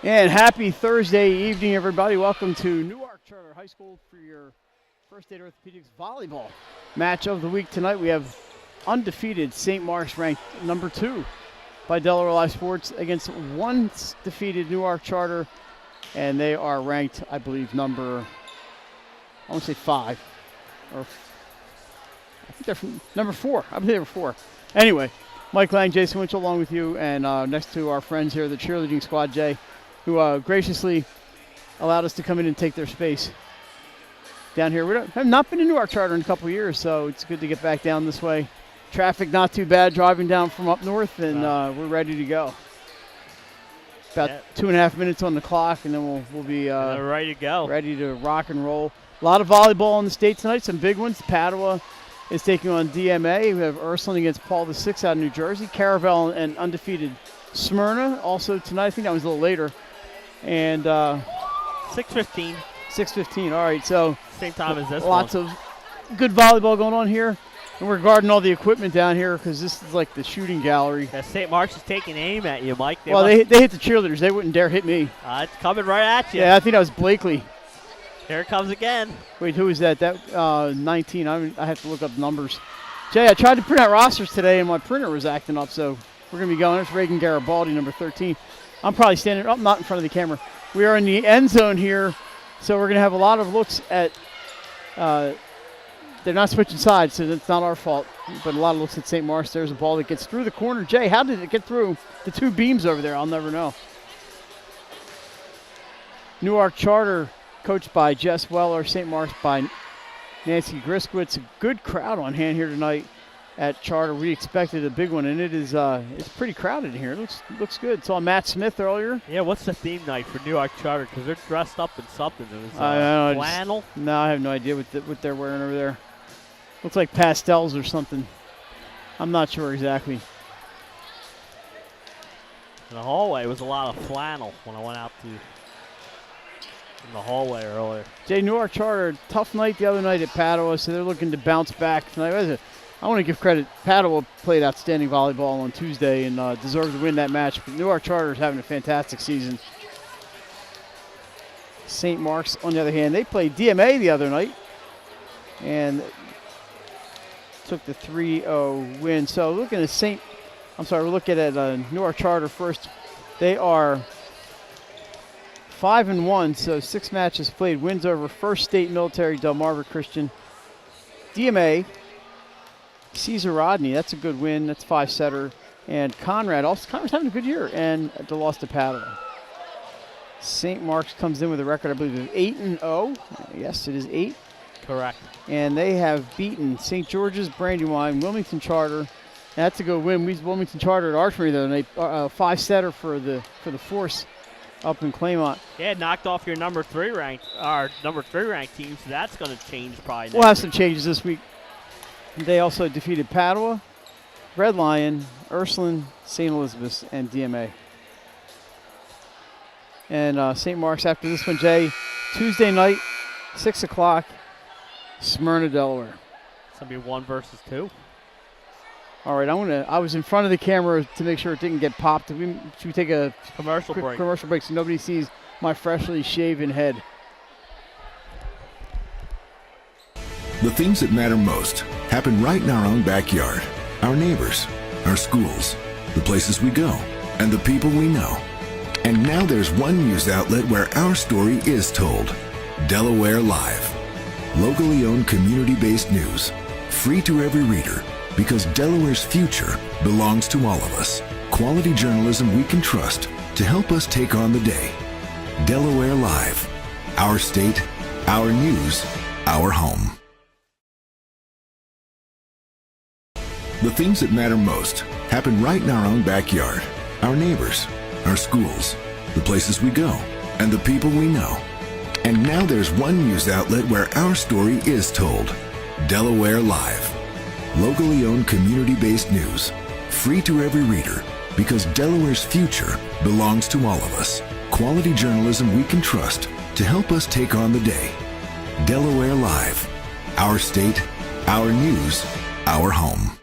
And happy Thursday evening, everybody. Welcome to Newark Charter High School for your First Aid Orthopedics volleyball match of the week. Tonight we have undefeated St. Mark's ranked number 2 by Delaware Live Sports against once defeated Newark Charter, and they are ranked, I believe, number, I want to say 5, or I think they're from number 4. I believe they were 4. Anyway, Mike Lang, Jason Winchell along with you, and next to our friends here, the cheerleading squad, Jay, who graciously allowed us to come in and take their space down here. We have not been to Newark Charter in a couple of years, so it's good to get back down this way. Traffic not too bad driving down from up north, and we're ready to go. About 2.5 minutes on the clock, and then we'll be ready to go. Ready to rock and roll. A lot of volleyball in the state tonight, some big ones. Padua is taking on DMA. We have Ursuline against Paul VI out of New Jersey. Caravel and undefeated Smyrna also tonight. I think that was a little later. And 6:15. 6:15. All right, so same time as this lots of good volleyball going on here. And we're guarding all the equipment down here because this is like the shooting gallery. Yeah, St. Mark's is taking aim at you, Mike. They hit the cheerleaders. They wouldn't dare hit me. It's coming right at you. Yeah, I think that was Blakely. Here it comes again. Wait, who is that? That 19. I have to look up numbers. Jay, I tried to print out rosters today, and my printer was acting up, so we're going to be going. It's Reagan Garibaldi, number 13. I'm probably standing up, not in front of the camera. We are in the end zone here, so we're going to have a lot of looks at they're not switching sides, so that's not our fault, but a lot of looks at St. Mark's. There's a ball that gets through the corner. Jay, how did it get through the two beams over there? I'll never know. Newark Charter, coached by Jess Weller. St. Mark's by Nancy Griskowitz. A good crowd on hand here tonight at Charter. We expected a big one, and it is it's pretty crowded in here. It looks good. Saw Matt Smith earlier. Yeah, what's the theme night for Newark Charter? Because they're dressed up in something. It was flannel. No, I have no idea what they're wearing over there. Looks like pastels or something. I'm not sure exactly. In the hallway was a lot of flannel when I went out in the hallway earlier. Jay, Newark Charter, tough night the other night at Padua, so they're looking to bounce back tonight. I want to give credit. Padua played outstanding volleyball on Tuesday and deserved to win that match. But Newark Charter is having a fantastic season. St. Mark's, on the other hand, they played DMA the other night and took the 3-0 win. So looking at we're looking at Newark Charter first. They are 5-1, so 6 matches played. Wins over First State Military, Delmarva Christian. DMA, Caesar Rodney, that's a good win. That's 5-setter. And Conrad's having a good year, and the loss to Padua. St. Mark's comes in with a record, I believe, of 8-0. Yes, it is 8. Correct. And they have beaten St. George's, Brandywine, Wilmington Charter. That's a good win. Wilmington Charter at Archery, though, and they 5-setter for the Force up in Claymont. Yeah, knocked off your number 3 ranked team, so that's going to change probably. We'll have some changes this week. They also defeated Padua, Red Lion, Ursuline, St. Elizabeth's, and DMA. And St. Mark's after this one, Jay, Tuesday night, 6 o'clock, Smyrna, Delaware. It's going to be 1 versus 2. All right, I was in front of the camera to make sure it didn't get popped. Should we take a commercial break so nobody sees my freshly shaven head? The things that matter most happen right in our own backyard. Our neighbors, our schools, the places we go, and the people we know. And now there's one news outlet where our story is told. Delaware Live. Locally owned, community-based news. Free to every reader, because Delaware's future belongs to all of us. Quality journalism we can trust to help us take on the day. Delaware Live. Our state, our news, our home. The things that matter most happen right in our own backyard. Our neighbors, our schools, the places we go, and the people we know. And now there's one news outlet where our story is told. Delaware Live. Locally owned, community-based news. Free to every reader, because Delaware's future belongs to all of us. Quality journalism we can trust to help us take on the day. Delaware Live. Our state, our news, our home.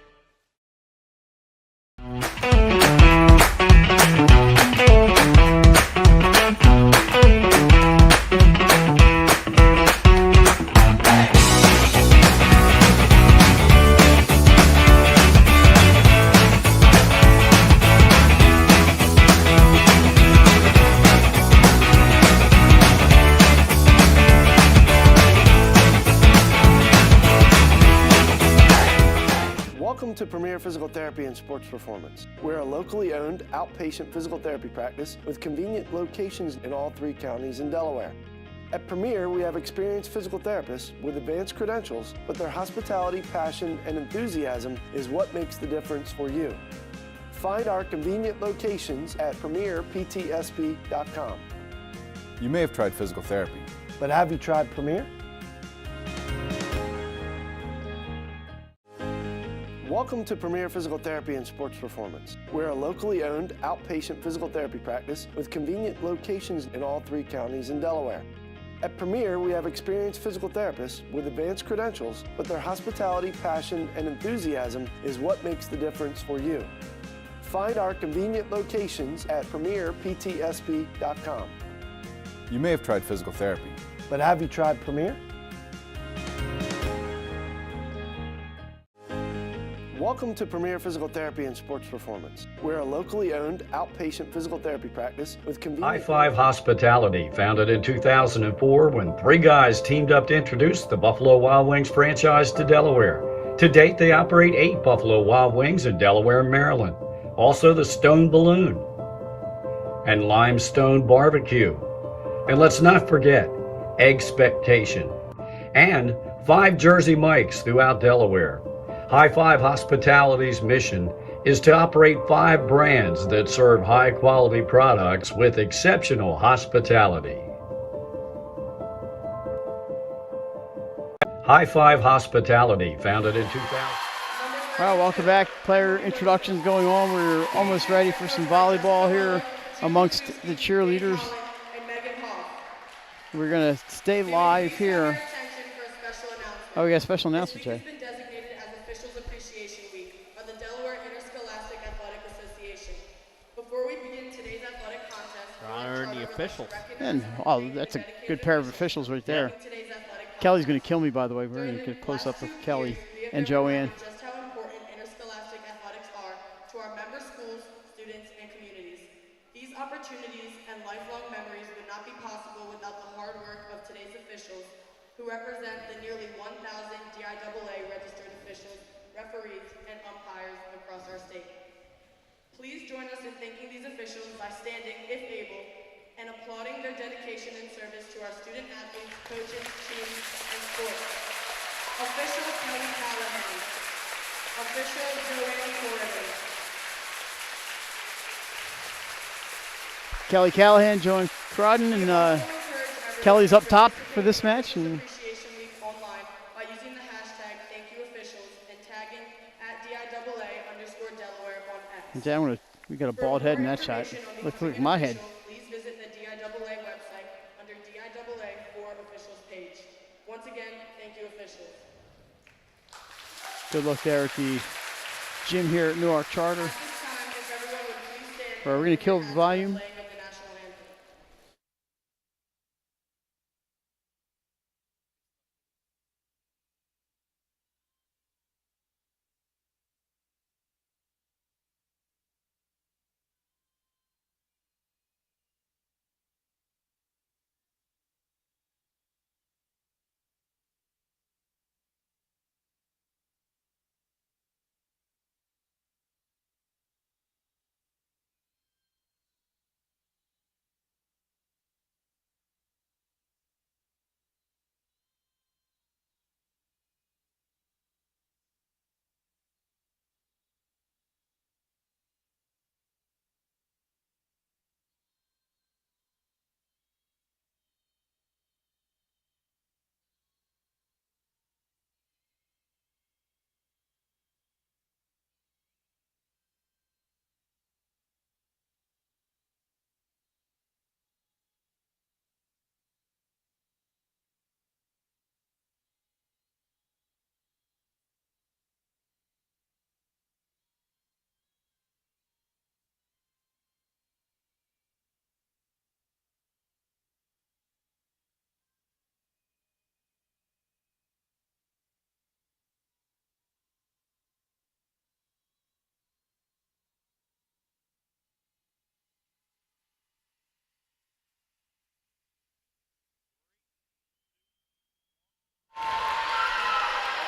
to Premier Physical Therapy and Sports Performance. We're a locally owned outpatient physical therapy practice with convenient locations in all 3 counties in Delaware. At Premier, we have experienced physical therapists with advanced credentials, but their hospitality, passion, and enthusiasm is what makes the difference for you. Find our convenient locations at premierptsp.com. You may have tried physical therapy, But have you tried Premier? Welcome to Premier Physical Therapy and Sports Performance. We're a locally owned outpatient physical therapy practice with convenient locations in all 3 counties in Delaware. At Premier, we have experienced physical therapists with advanced credentials, but their hospitality, passion, and enthusiasm is what makes the difference for you. Find our convenient locations at premierptsp.com. you may have tried physical therapy, But have you tried Premier? Welcome to Premier Physical Therapy and Sports Performance. We're a locally owned outpatient physical therapy practice with convenient... High Five Hospitality, founded in 2004 when 3 guys teamed up to introduce the Buffalo Wild Wings franchise to Delaware. To date, they operate 8 Buffalo Wild Wings in Delaware and Maryland. Also the Stone Balloon and Limestone Barbecue. And let's not forget Expectation and 5 Jersey Mikes throughout Delaware. High Five Hospitality's mission is to operate 5 brands that serve high-quality products with exceptional hospitality. High Five Hospitality, founded in 2000. All right, welcome back. Player introductions going on. We're almost ready for some volleyball here amongst the cheerleaders. We're going to stay live here. Oh, we got a special announcement, Jay. Honoring the officials. And, oh, that's a good pair of officials right there. Kelly's going to kill me, by the way. We're going to get a close-up of Kelly and Joanne. Just how important interscholastic athletics are to our member schools, students, and communities. These opportunities and lifelong memories would not be possible without the hard work of today's officials, who represent the nearly 1,000 DIAA registered officials, referees, and umpires across our state. Please join us in thanking these officials by standing, if able, and applauding their dedication and service to our student athletes, coaches, teams, and sports. Official Kelly Callahan. Official Joanne Corrigan. Kelly Callahan, Joan Crodden, and Kelly's up top for this match. And Appreciation Week online by using the hashtag #ThankYouOfficials and tagging @DIAA_Delaware on X. we got a bald head in that shot. Look at my head. Please visit the DIAA website under DIAA for officials page. Once again, thank you, officials. Good look there at the gym here at Newark Charter. At this time, if everyone would please stand. We're going to kill the volume.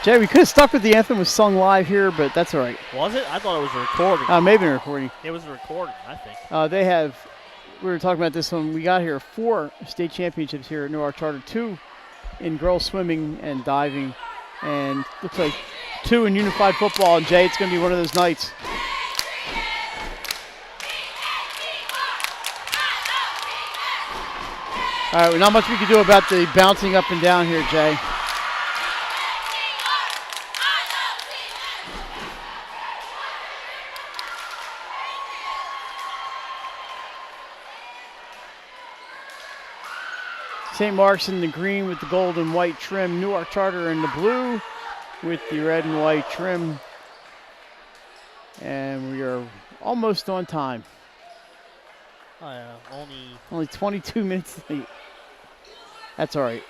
Jay, we could have stuck with the anthem was sung live here, but that's all right. Was it? I thought it was a recording. Maybe a recording. It was a recording, I think. They have, we were talking about this when we got here, 4 state championships here at Newark Charter, 2 in girls swimming and diving, and looks like 2 in unified football. And Jay, it's going to be one of those nights. All right, well, not much we can do about the bouncing up and down here, Jay. St. Mark's in the green with the gold and white trim. Newark Charter in the blue with the red and white trim. And we are almost on time. Only 22 minutes late. That's all right.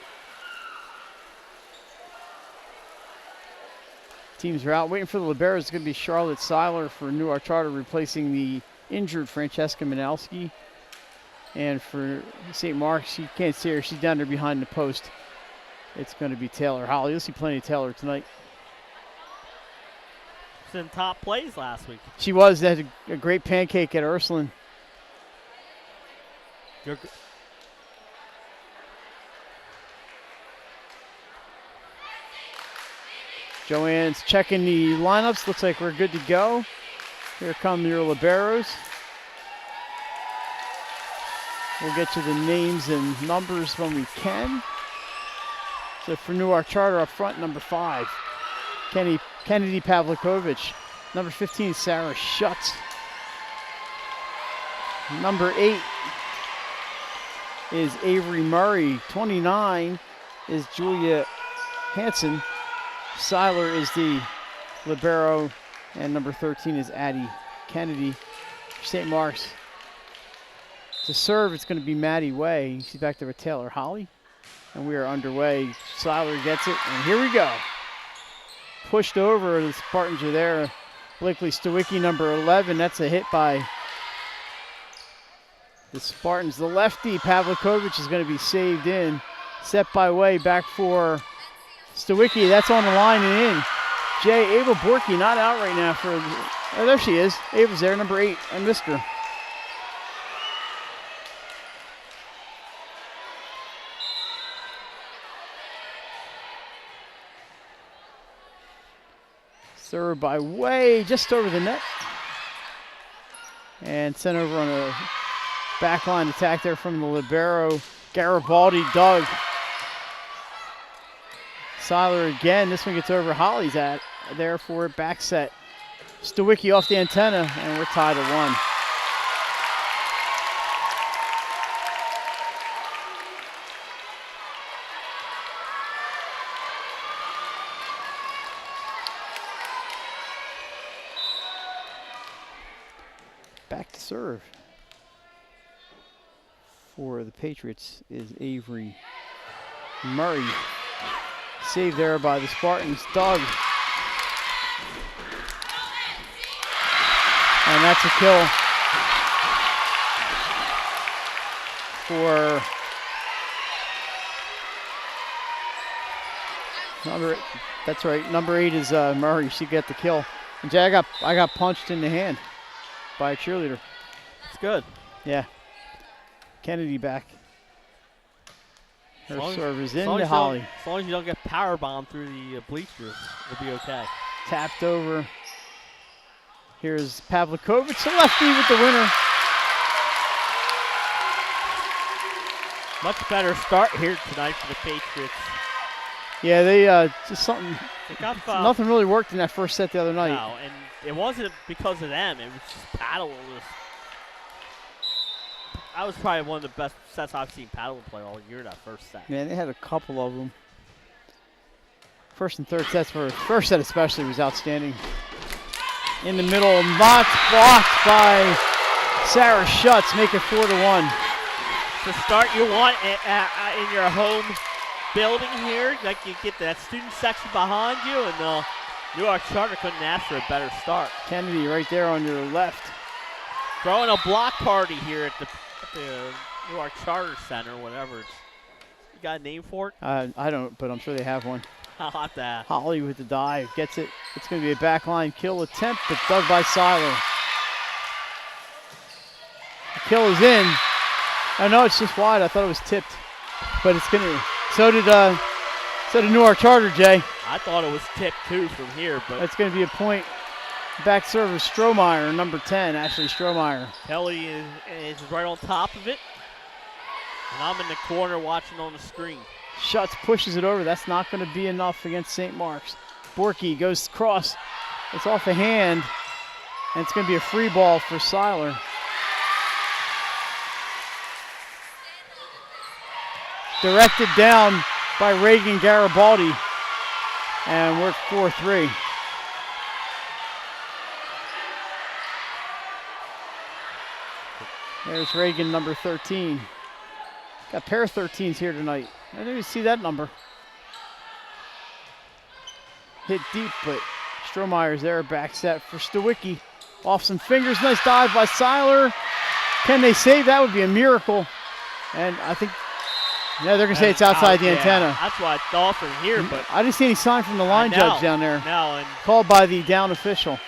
Teams are out. Waiting for the liberos. It's going to be Charlotte Seiler for Newark Charter, replacing the injured Francesca Minalski. And for St. Mark's, you can't see her. She's down there behind the post. It's going to be Taylor Holly. You'll see plenty of Taylor tonight. She was in top plays last week. She was. They had a great pancake at Ursuline. Joanne's checking the lineups. Looks like we're good to go. Here come your liberos. We'll get you the names and numbers when we can. So for Newark Charter up front, number 5, Kennedy Pavlikovich. Number 15, Sarah Schutz. Number 8 is Avery Murray. 29 is Julia Hansen. Seiler is the libero, and number 13 is Addie Kennedy. St. Mark's. To serve, it's going to be Maddie Way. She's back there with Taylor Holly. And we are underway. Seiler gets it, and here we go. Pushed over, the Spartans are there. Blakely Stawicki, number 11. That's a hit by the Spartans. The lefty, Pavlikovich, is going to be saved in. Set by Way, back for Stawicki. That's on the line and in. Jay, Ava Borky not out right now for, oh, there she is. Ava's there, number 8. I missed her. Served by Way, just over the net. And sent over on a backline attack there from the libero, Garibaldi, Doug. Seiler again, this one gets over. Holly's at there for a back set. Stawicki off the antenna, and we're tied at 1. Back to serve for the Patriots is Avery Murray. Saved there by the Spartans. Doug. And that's a kill for number 8. That's right. Number 8 is Murray. She got the kill. And Jay, I got punched in the hand by a cheerleader. It's good. Yeah. Kennedy back. Her serve is in to to Holly. As long as you don't get power bombed through the bleachers, we'll be okay. Tapped over. Here's Pavlikovich, the lefty with the winner. Much better start here tonight for the Patriots. Yeah, they just something. Nothing really worked in that first set the other night. No, and it wasn't because of them. It was just Paddle. That was probably one of the best sets I've seen Paddle play all year, that first set. Man, they had a couple of them. First and third sets, first set especially, was outstanding. In the middle, blocked by Sarah Schutz, make it 4-1. The start you want in your home building here, like you get that student section behind you, and Newark Charter couldn't ask for a better start. Kennedy right there on your left. Throwing a block party here at the Newark Charter Center, whatever. You got a name for it? I don't, but I'm sure they have one. I'll have to. Holly with the dive. Gets it. It's going to be a backline kill attempt, but dug by Seiler. The kill is in. Oh, no, it's just wide. I thought it was tipped. But it's going to. So did Newark Charter, Jay. I thought it was tipped too from here, but That's going to be a point. Back serve is Strohmeyer, number 10, Ashley Strohmeyer. Kelly is right on top of it. And I'm in the corner watching on the screen. Schutz pushes it over. That's not going to be enough against St. Mark's. Borky goes across. It's off the hand. And it's going to be a free ball for Seiler. Directed down by Reagan Garibaldi. And we're at 4-3. There's Reagan, number 13. Got a pair of 13s here tonight. I didn't even see that number. Hit deep, but Strohmeyer's there. Back set for Stawicki. Off some fingers. Nice dive by Seiler. Can they save? That would be a miracle. And I think, yeah, they're going to say it's outside the antenna. That's what I thought from here, but I didn't see any sign from the line judge down there. No, and Called by the down official.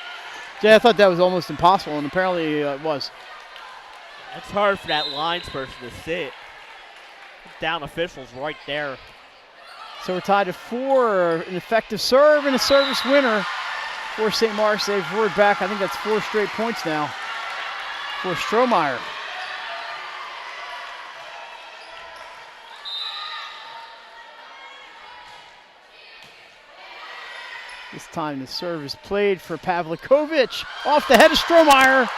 Jay, I thought that was almost impossible, and apparently it was. it's hard for that lines person to see it. Down officials right there. So we're tied at 4. An effective serve and a service winner for St. Mark's. They've roared back. I think that's 4 straight points now for Strohmeyer. This time the serve is played for Pavlikovic. Off the head of Strohmeyer.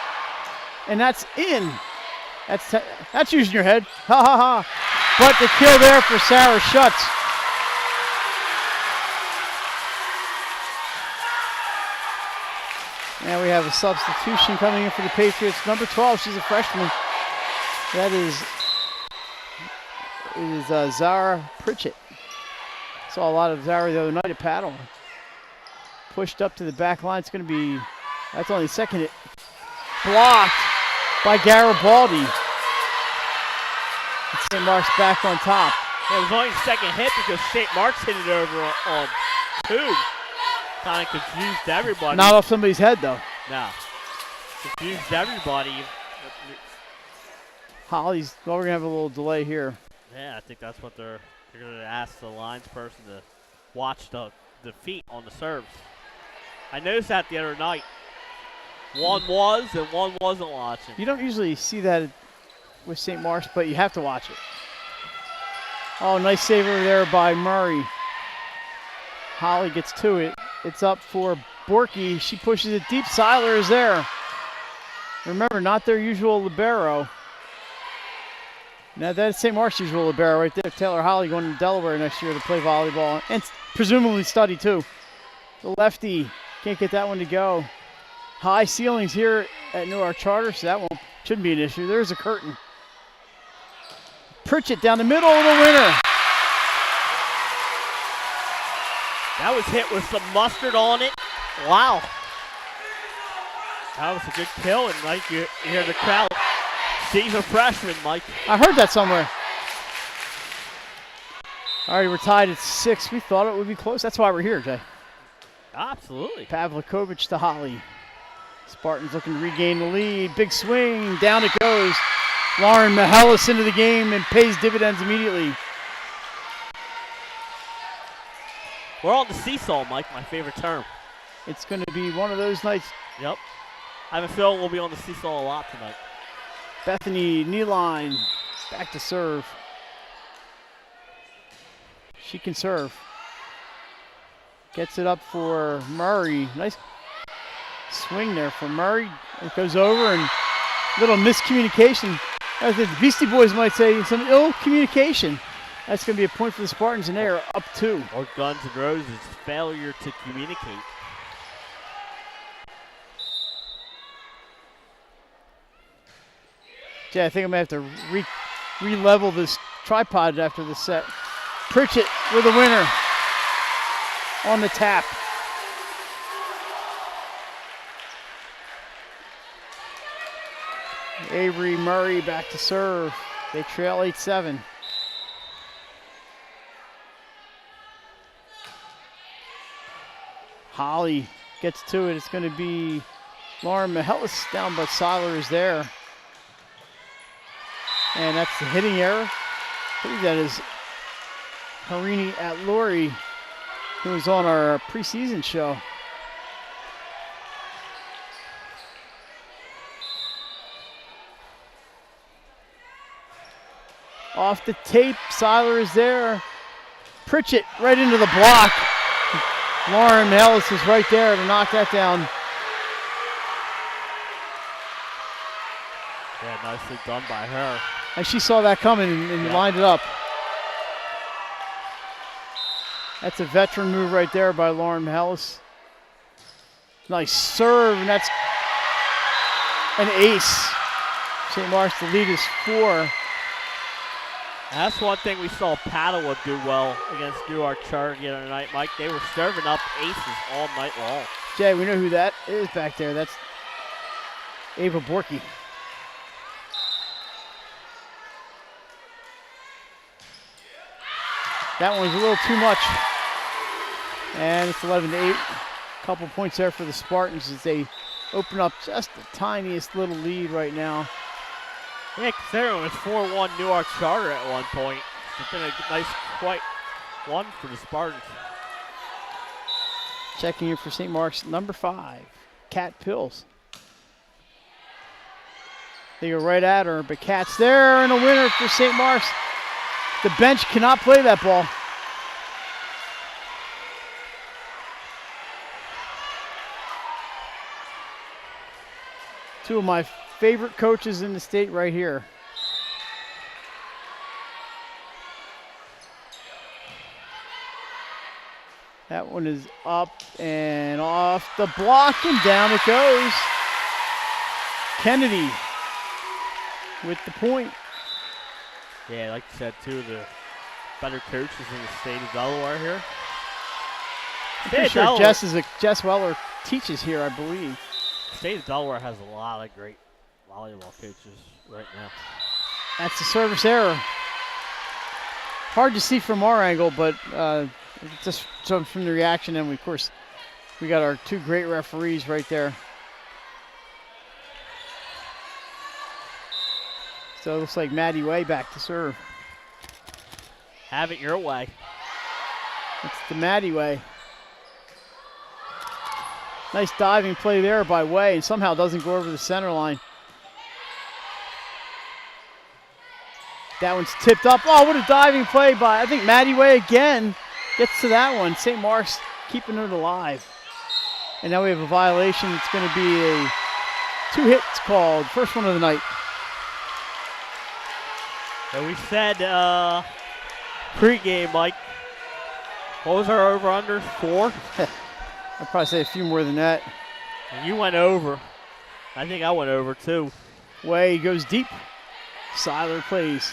And that's in. That's using your head. Ha ha ha. But the kill there for Sarah Schutz. And we have a substitution coming in for the Patriots. Number 12, she's a freshman. That is Zara Pritchett. Saw a lot of Zara the other night at paddle. Pushed up to the back line. It's going to be, that's only the second hit. Blocked by Garibaldi. St. Mark's back on top. It was only the second hit because St. Mark's hit it over on 2. Kind of confused everybody. Not off somebody's head, though. No. Confused everybody. Holly's, well, we're going to have a little delay here. Yeah, I think that's what they're going to ask the lines person to watch the feet on the serves. I noticed that the other night. One was and one wasn't watching. You don't usually see that with St. Mark's, but you have to watch it. Oh, nice save over there by Murray. Holly gets to it. It's up for Borky. She pushes it deep. Seiler is there. Remember, not their usual libero. Now, that's St. Mark's usual libero right there. Taylor Holly going to Delaware next year to play volleyball and presumably study, too. The lefty can't get that one to go. High ceilings here at Newark Charter, so that one shouldn't be an issue. There's a curtain. Pritchett down the middle of the winner. That was hit with some mustard on it. Wow. That was a good kill, and Mike, you hear the crowd. She's a freshman, Mike. I heard that somewhere. All right, we're tied at 6. We thought it would be close. That's why we're here, Jay. Absolutely. Pavlikovic to Holly. Spartans looking to regain the lead. Big swing. Down it goes. Lauren Mihalis into the game and pays dividends immediately. We're on the seesaw, Mike, my favorite term. It's going to be one of those nights. Yep. I have a feeling we'll be on the seesaw a lot tonight. Bethany Kneeline back to serve. She can serve. Gets it up for Murray. Nice swing there for Murray. It goes over and little miscommunication. As the Beastie Boys might say, some ill communication. That's going to be a point for the Spartans, and they are up 2. Or Guns N' Roses' failure to communicate. Yeah, I think I'm going to have to re-level this tripod after this set. Pritchett with a winner on the tap. Avery Murray back to serve. They trail 8-7. Holly gets to it. It's going to be Lauren Mihelis down, but Seiler is there. And that's the hitting error. I believe that is Harini at Lori, who was on our preseason show. Off the tape, Seiler is there. Pritchett right into the block. Lauren Mihelis is right there to knock that down. Yeah, nicely done by her. And she saw that coming and lined it up. That's a veteran move right there by Lauren Mihelis. Nice serve, and that's an ace. St. Mark's, the lead is 4. That's one thing we saw Paddlewood do well against Newark Charter the other night, Mike. They were serving up aces all night long. Jay, we know who that is back there. That's Ava Borky. That one's a little too much. And it's 11-8. Couple points there for the Spartans as they open up just the tiniest little lead right now. Yeah, considering it was 4-1 Newark Charter at one point. It's been a nice, quiet one for the Spartans. Checking in for St. Mark's, number 5, Kat Pills. They go right at her, but Kat's there and a winner for St. Mark's. The bench cannot play that ball. Two of my favorite coaches in the state right here. That one is up and off the block and down it goes. Kennedy with the point. Yeah, like you said, two of the better coaches in the state of Delaware here. I'm pretty sure Jess Weller teaches here, I believe. The state of Delaware has a lot of great volleyball coaches right now. That's a service error. Hard to see from our angle, but just from the reaction, and of course, we got our two great referees right there. So it looks like Maddie Way back to serve. Have it your way. It's the Maddie Way. Nice diving play there by Way, and somehow doesn't go over the center line. That one's tipped up. Oh, what a diving play by, I think Maddie Way again gets to that one. St. Mark's keeping it alive. And now we have a violation. It's going to be a 2 hits called. First one of the night. So we said pregame, Mike. What was our over-under? 4? I'd probably say a few more than that. And you went over. I think I went over too. Way goes deep. Seiler plays.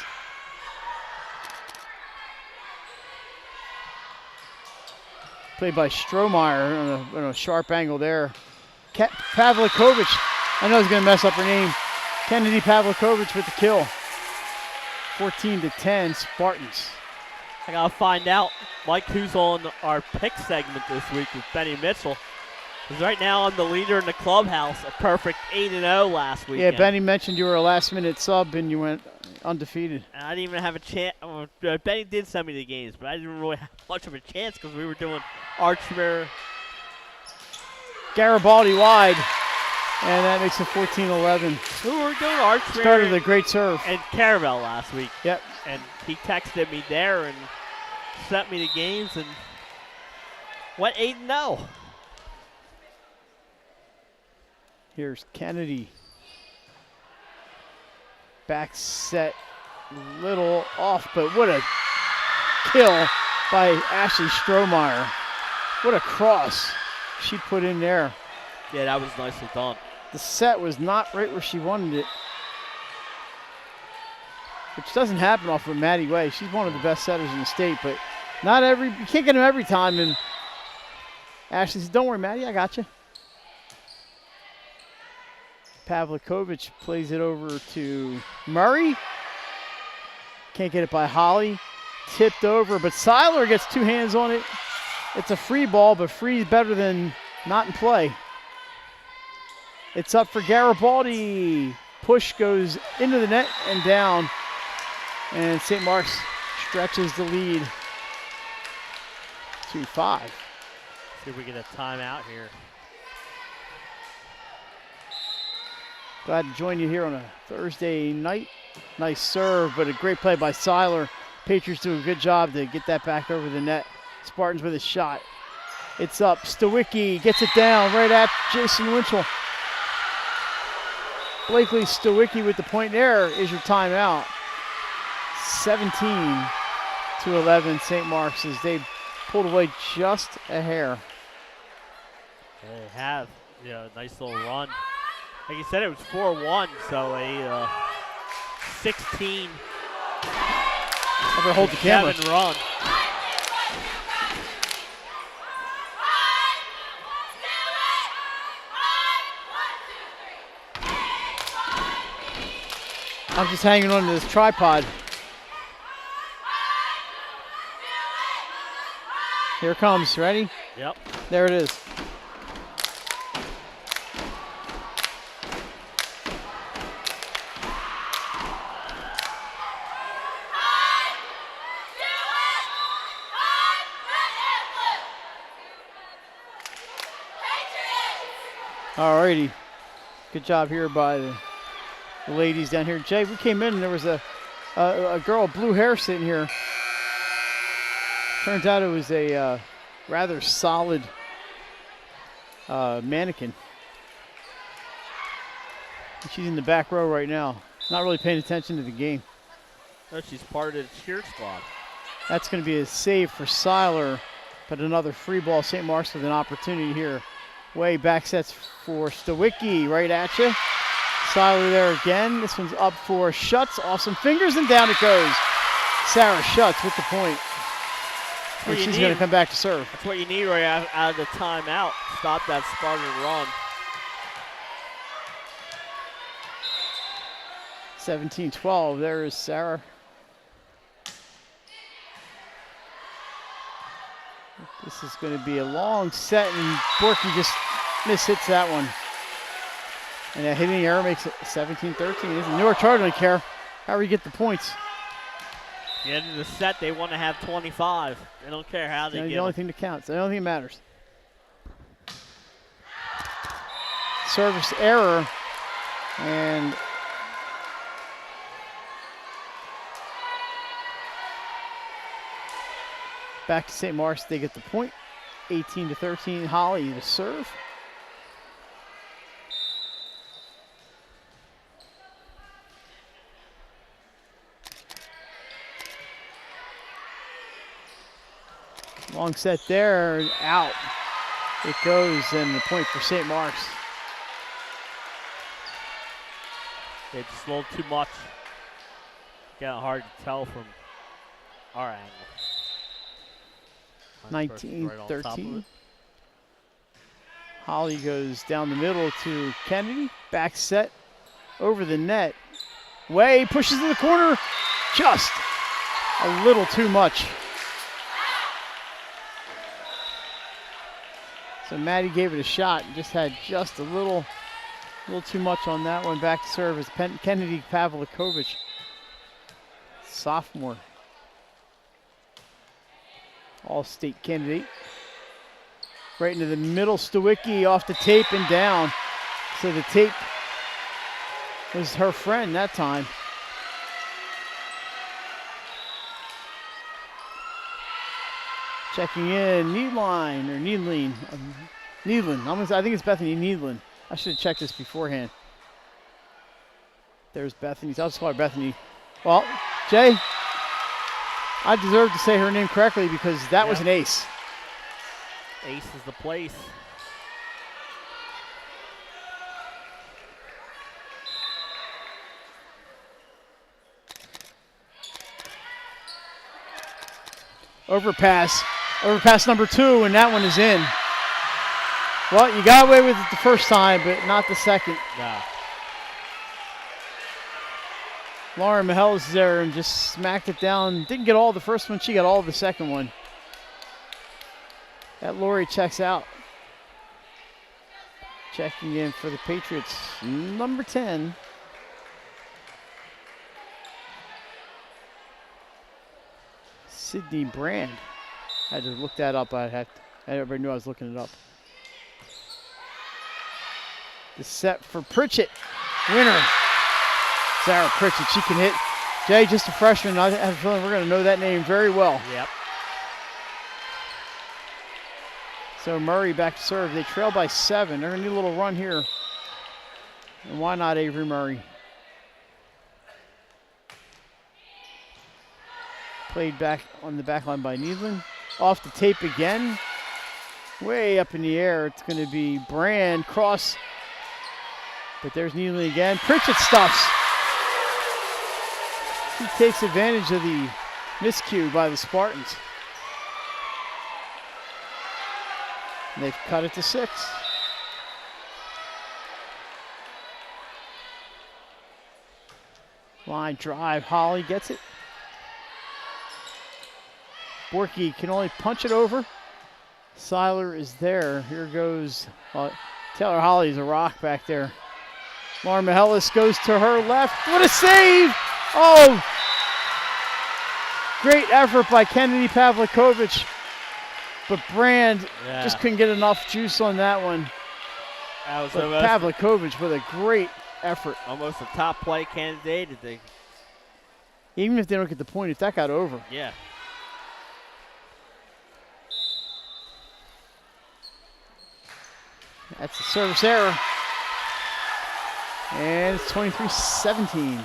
Played by Strohmeyer on a sharp angle there. Pavlikovic, I know he's going to mess up her name. Kennedy Pavlikovic with the kill. 14-10 Spartans. I got to find out, Mike, who's on our pick segment this week with Benny Mitchell. Because right now I'm the leader in the clubhouse, a perfect 8-0 last week. Yeah, Benny mentioned you were a last-minute sub and you went undefeated. And I didn't even have a chance. Benny did send me the games, but I didn't really have much of a chance because we were doing Archmere. Garibaldi wide, and that makes it 14-11. Who were doing Archmere? Started a great serve. And Caravel last week. Yep. And he texted me there and sent me the games and went 8-0. Here's Kennedy. Back set, little off, but what a kill by Ashley Strohmeyer. What a cross she put in there. Yeah, that was nicely done. The set was not right where she wanted it, which doesn't happen off of Maddie Way. She's one of the best setters in the state, but you can't get them every time. And Ashley says, "Don't worry, Maddie, I got you." Pavlikovic plays it over to Murray. Can't get it by Holly. Tipped over, but Seiler gets two hands on it. It's a free ball, but free is better than not in play. It's up for Garibaldi. Push goes into the net and down. And St. Mark's stretches the lead to 5. See if we get a timeout here. Glad to join you here on a Thursday night. Nice serve, but a great play by Seiler. Patriots do a good job to get that back over the net. Spartans with a shot. It's up. Stawicki gets it down right at Jason Winchell. Blakely Stawicki with the point. There is your timeout. 17-11 St. Mark's as they pulled away just a hair. They have, a nice little run. Like you said, it was 4-1, so a 16 hold the camera. Run. I'm just hanging on to this tripod. Here it comes. Ready? Yep. There it is. Alrighty. Good job here by the ladies down here. Jay, we came in and there was a girl with blue hair sitting here. Turns out it was a rather solid mannequin. She's in the back row right now. Not really paying attention to the game. Oh, she's part of the cheer squad. That's going to be a save for Seiler, but another free ball. St. Mark's with an opportunity here. Way back sets for Stawicki, right at you. Seiler there again. This one's up for Schutz. Awesome fingers, and down it goes. Sarah Schutz with the point. And she's going to come back to serve. That's what you need right out of the timeout. Stop that Spartan run. 17-12. There is Sarah. This is going to be a long set, and Borky just mishits that one. And a hitting error makes it 17-13. Newark Charter doesn't care how we get the points. At the end of the set, they want to have 25. They don't care how they get the only thing that counts. The only thing that matters. Service error. And back to St. Mark's. They get the point. 18-13. Holly to serve. Long set there, out. It goes, and the point for St. Mark's. It's just a little too much. Kind of hard to tell from our angle. 19-13. Holly goes down the middle to Kennedy. Back set over the net. Way pushes in the corner. Just a little too much. So Maddie gave it a shot and just had just a little too much on that one. Back to serve is Kennedy Pavlikovic, sophomore. All-state candidate. Right into the middle, Stawicki off the tape and down. So the tape was her friend that time. Checking in, Needline. I think it's Bethany Needland. I should have checked this beforehand. There's Bethany. I'll just call her Bethany. Well, Jay, I deserve to say her name correctly because that was an ace. Ace is the place. Overpass number 2, and that one is in. Well, you got away with it the first time, but not the second. No. Lauren Mahel is there and just smacked it down. Didn't get all the first one, she got all the second one. That Laurie checks out. Checking in for the Patriots, number 10. Sydney Brand. I had to look that up. Everybody knew I was looking it up. The set for Pritchett. Winner. Sarah Pritchett. She can hit. Jay, just a freshman. I have a feeling we're going to know that name very well. Yep. So Murray back to serve. They trail by 7. They're going to need a little run here. And why not Avery Murray? Played back on the back line by Needland. Off the tape again. Way up in the air. It's going to be Brand. Cross. But there's Needland again. Pritchett stuffs. He takes advantage of the miscue by the Spartans. And they've cut it to 6. Line drive. Holly gets it. Borky can only punch it over. Seiler is there. Here goes Taylor Holly's a rock back there. Lauren Mihelis goes to her left. What a save! Oh! Great effort by Kennedy Pavlikovich. But Brand just couldn't get enough juice on that one. That was Pavlikovich with a great effort. Almost a top play candidate. Even if they don't get the point, if that got over. Yeah. That's a service error. And it's 23-17.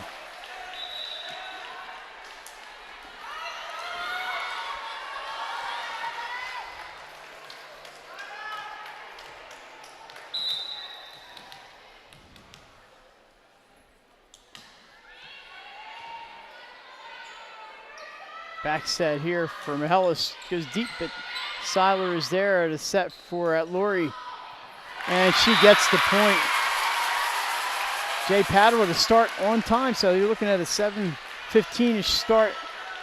Back set here for Mihelis. Goes deep, but Seiler is there at a set for Laurie. And she gets the point. Jay Padua to start on time, so you're looking at a 7:15-ish start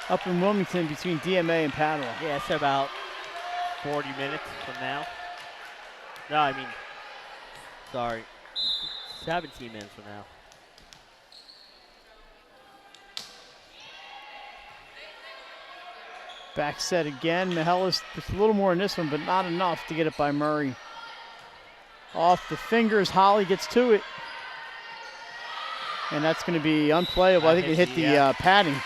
up in Wilmington between DMA and Padua. Yeah, it's about 40 minutes from now. No, I mean, sorry, 17 minutes from now. Back set again. Mihelis just a little more in this one, but not enough to get it by Murray. Off the fingers, Holly gets to it. And that's going to be unplayable. I think it hit the padding.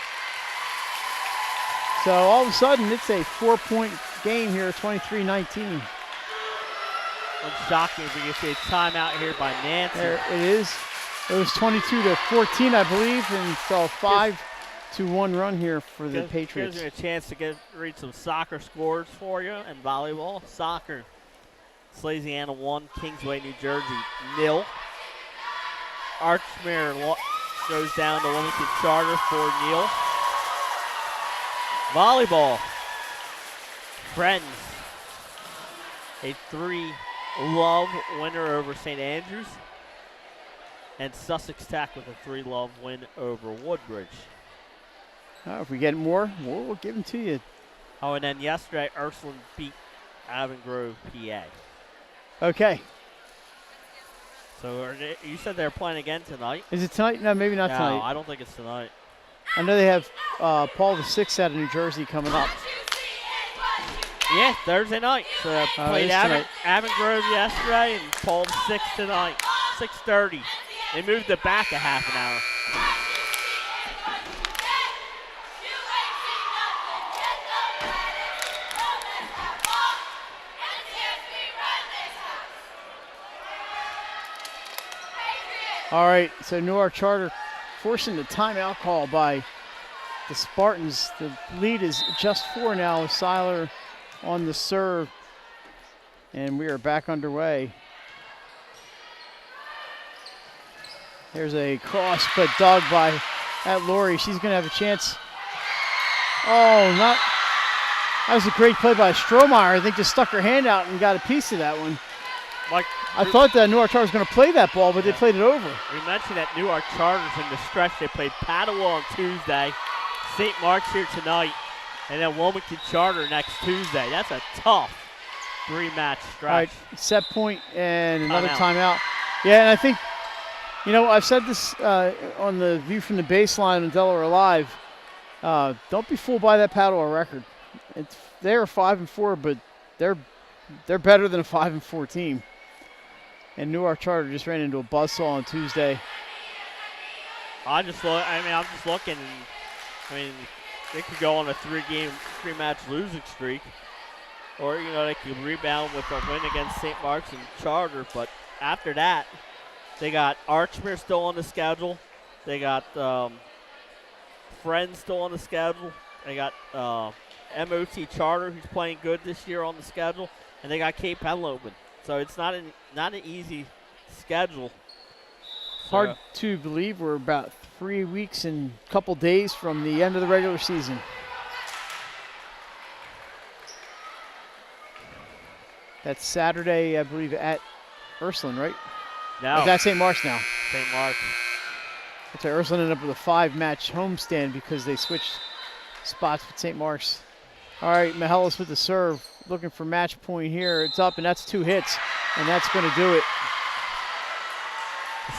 So all of a sudden, it's a 4-point game here, 23-19. Shocking if we can see a timeout here by Nancy. There it is. It was 22-14, I believe, and so a 5-1 run here for the Patriots. Gives me a chance to read some soccer scores for you and volleyball. Soccer. Slasiana 1, Kingsway, New Jersey 0. Archmere goes down to Wilmington Charter 4-0. Volleyball. Friends. A 3-love winner over St. Andrews. And Sussex Tech with a 3-love win over Woodbridge. If we get more, we'll give them to you. Oh, and then yesterday, Ursuline beat Avon Grove, PA. Okay. So you said they're playing again tonight? Is it tonight? No, maybe not tonight. No, I don't think it's tonight. I know they have Paul VI out of New Jersey coming up. Yeah, Thursday night. So they played Avon Grove yesterday and Paul VI tonight, 6:30. They moved it back a half an hour. All right, so Newark Charter forcing the timeout call by the Spartans. The lead is just 4 now with Seiler on the serve. And we are back underway. There's a cross, but dug by Laurie. She's going to have a chance. Oh, not. That was a great play by Strohmeyer. I think just stuck her hand out and got a piece of that one. I thought that Newark Charter was going to play that ball, but they played it over. We mentioned that Newark Charter's in the stretch. They played Padua on Tuesday, St. Mark's here tonight, and then Wilmington Charter next Tuesday. That's a tough 3-match stretch. All right, set point and another Timeout. timeout. Yeah, and I think, I've said this on the View from the Baseline on Delaware Live. Don't be fooled by that Padua record. They're 5-4, but they're better than a 5-4 team. And Newark Charter just ran into a buzzsaw on Tuesday. I'm just looking. They could go on a 3-match losing streak, or they could rebound with a win against St. Mark's and Charter. But after that, they got Archmere still on the schedule. They got Friends still on the schedule. They got MOT Charter, who's playing good this year, on the schedule, and they got Cape Henlopen. So it's not an easy schedule. Hard to believe we're about 3 weeks and a couple days from the end of the regular season. That's Saturday, I believe, at Ursuline, right? No. Or that's St. Mark's now. St. Mark's. That's why Ursuline ended up with a 5-match homestand because they switched spots with St. Mark's. All right, Mihalis with the serve, looking for match point here. It's up, and that's 2 hits, and that's going to do it.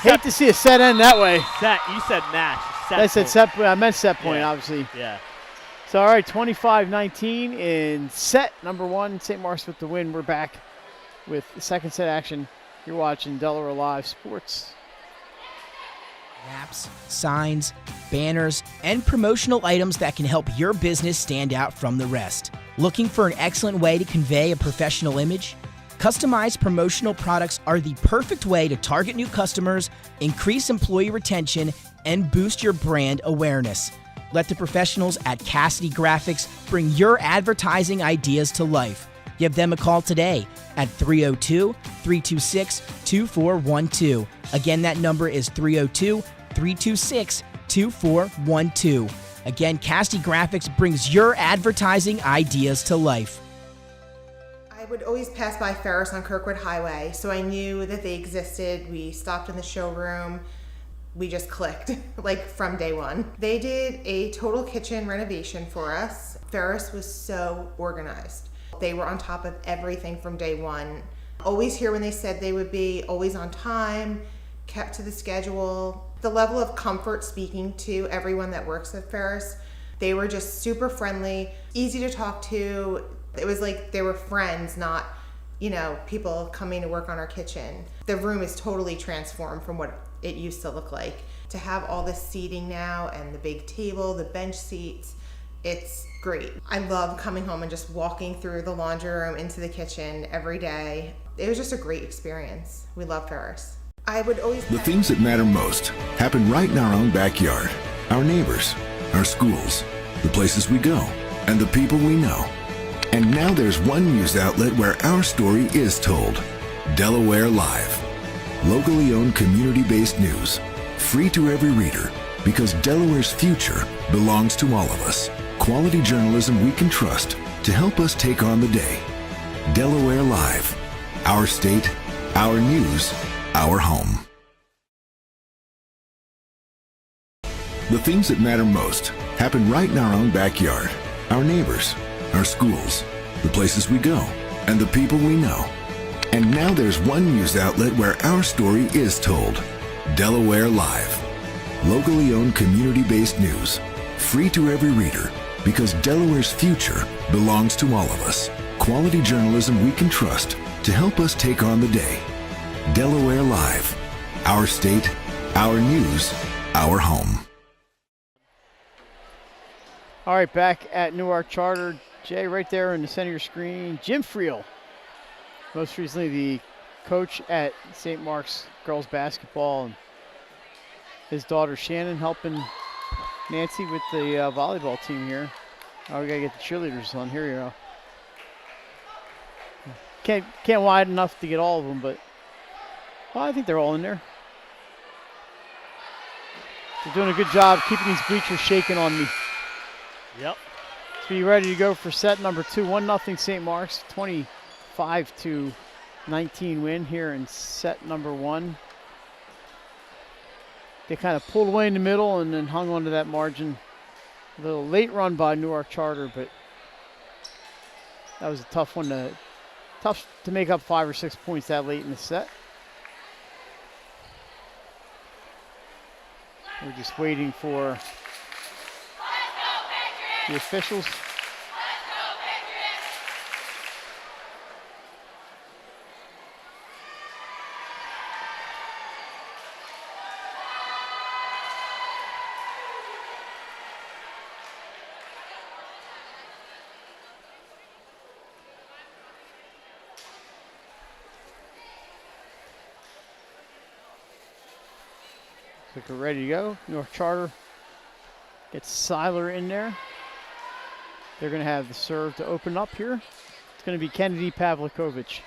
Hate to see a set end that way. You said match. I said set point. I meant set point, Yeah. obviously. Yeah. So, all right, 25-19 in set number 1. St. Mark's with the win. We're back with the second set action. You're watching Delaware Live Sports. Maps, signs, banners, and promotional items that can help your business stand out from the rest. Looking for an excellent way to convey a professional image? Customized promotional products are the perfect way to target new customers, increase employee retention, and boost your brand awareness. Let the professionals at Cassidy Graphics bring your advertising ideas to life. Give them a call today at 302-326-2412. Again, that number is 302-326-2412. Again, Cassidy Graphics brings your advertising ideas to life. I would always pass by Ferris on Kirkwood Highway, so I knew that they existed. We stopped in the showroom. We just clicked, like from day one. They did a total kitchen renovation for us. Ferris was so organized. They were on top of everything from day one. Always here when they said they would be, always on time, kept to the schedule. The level of comfort speaking to everyone that works at Ferris, they were just super friendly, easy to talk to. It was like they were friends, not, people coming to work on our kitchen. The room is totally transformed from what it used to look like. To have all this seating now and the big table, the bench seats, it's great. I love coming home and just walking through the laundry room into the kitchen every day. It was just a great experience. We love Ferris. I would always... The things that matter most happen right in our own backyard. Our neighbors, our schools, the places we go, and the people we know. And now there's one news outlet where our story is told. Delaware Live. Locally owned, community-based news. Free to every reader, because Delaware's future belongs to all of us. Quality journalism we can trust to help us take on the day. Delaware Live. Our state, our news, our home. The things that matter most happen right in our own backyard. Our neighbors, our schools, the places we go, and the people we know. And now there's one news outlet where our story is told. Delaware Live. Locally owned, community-based news. Free to every reader, because Delaware's future belongs to all of us. Quality journalism we can trust to help us take on the day. Delaware Live. Our state, our news, our home. All right, back at Newark Charter. Jay, right there in the center of your screen, Jim Friel. Most recently the coach at St. Mark's girls basketball, and his daughter Shannon helping Nancy with the volleyball team here. Oh, we gotta get the cheerleaders on. Here you go. Can't wide enough to get all of them, but I think they're all in there. They're doing a good job keeping these bleachers shaking on me. Yep. So be ready to go for set number 2. 1-0 St. Mark's, 25-19 win here in set number 1. They kind of pulled away in the middle and then hung onto that margin. A little late run by Newark Charter, but that was a tough one to Tough to make up 5 or 6 points that late in the set. We're just waiting for the officials. Looks like we're ready to go. Newark Charter gets Seiler in there. They're going to have the serve to open up here. It's going to be Kennedy Pavlikovic.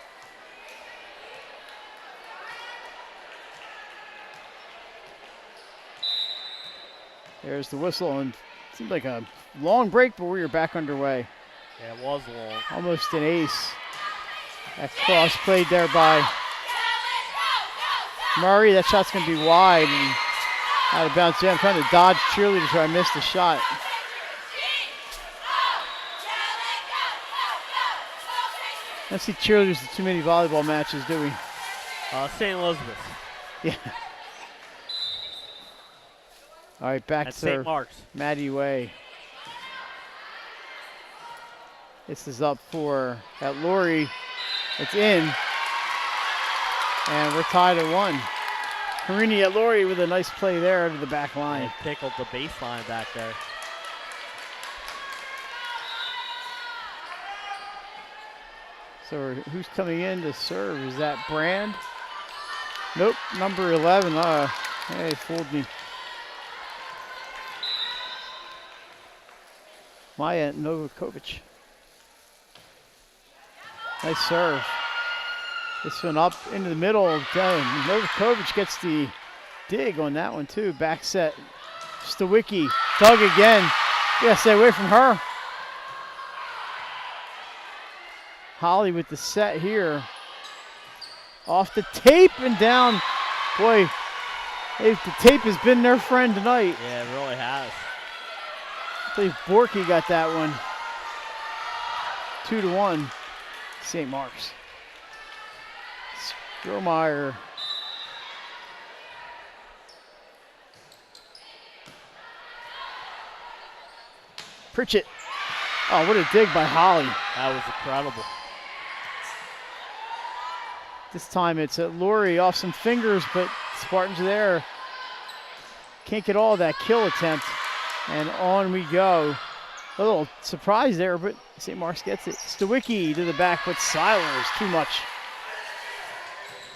There's the whistle, and it seemed like a long break, but we were back underway. Yeah, it was long. Almost an ace. That cross played there by Murray. That shot's going to be wide and out of bounds. I'm trying to dodge cheerleaders so I missed the shot. I don't see cheerleaders at too many volleyball matches, do we? St. Elizabeth. Yeah. All right, back at to St. Mark's. Maddie Way. This is up for at Laurie. It's in. And we're tied at 1. Carini at Laurie with a nice play there to the back line. It tickled the baseline back there. So who's coming in to serve? Is that Brand? Nope, number 11. Hey, fooled me. Maya Novakovic. Nice serve. This one up into the middle. Novakovic gets the dig on that one too. Back set. Stawicki. Dug again. Yeah, stay away from her. Holly with the set here. Off the tape and down. Boy, the tape has been their friend tonight. Yeah, it really has. I believe Borky got that one. 2-1, St. Mark's. Strohmeyer. Pritchett. Oh, what a dig by Holly. That was incredible. This time it's at Laurie off some fingers, but Spartans are there. Can't get all that kill attempt. And on we go. A little surprise there, but St. Mark's gets it. Stawicki to the back, but Seiler is too much.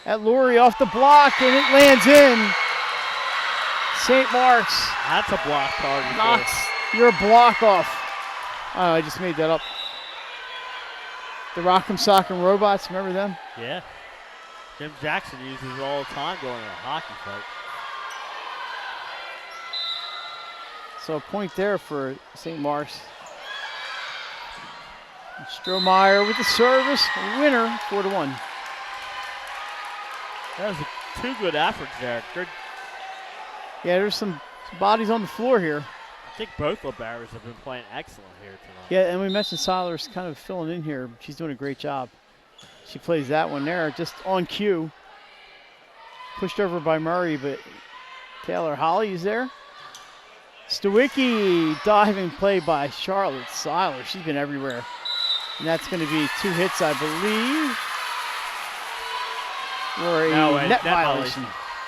At Laurie off the block, and it lands in. St. Mark's. That's a block target. Knocks your block off. Oh, I just made that up. The Rock'em Sock'em Robots, remember them? Yeah. Jim Jackson uses it all the time going in a hockey fight. So a point there for St. Mark's. Strohmeyer with the service. Winner, 4-1. That was two good efforts there. Good. Yeah, there's some bodies on the floor here. I think both the barriers have been playing excellent here tonight. Yeah, and we mentioned Seiler's kind of filling in here. She's doing a great job. She plays that one there, just on cue. Pushed over by Murray, but Taylor Holly is there. Stawicki, diving play by Charlotte Seiler. She's been everywhere. And that's going to be 2 hits, I believe, or a net violation.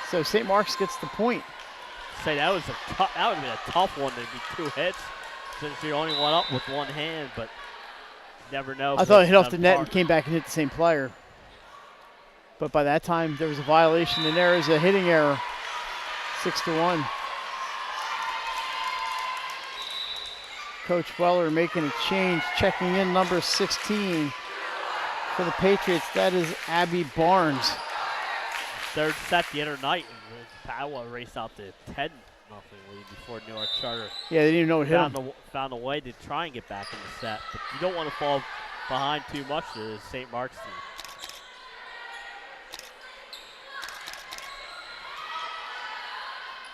So St. Mark's gets the point. Say that would have been a tough one to be 2 hits, since you're only one up with one hand, but never know. I thought it hit off the net and came back and hit the same player. But by that time, there was a violation, and there is a hitting error. 6-1. Coach Weller making a change, checking in number 16 for the Patriots. That is Abby Barnes. Third set the other night, and Padua raced out to 10-0 lead before Newark Charter. Yeah, they didn't even know what hit them. Found a way to try and get back in the set, but you don't want to fall behind too much to the St. Mark's team.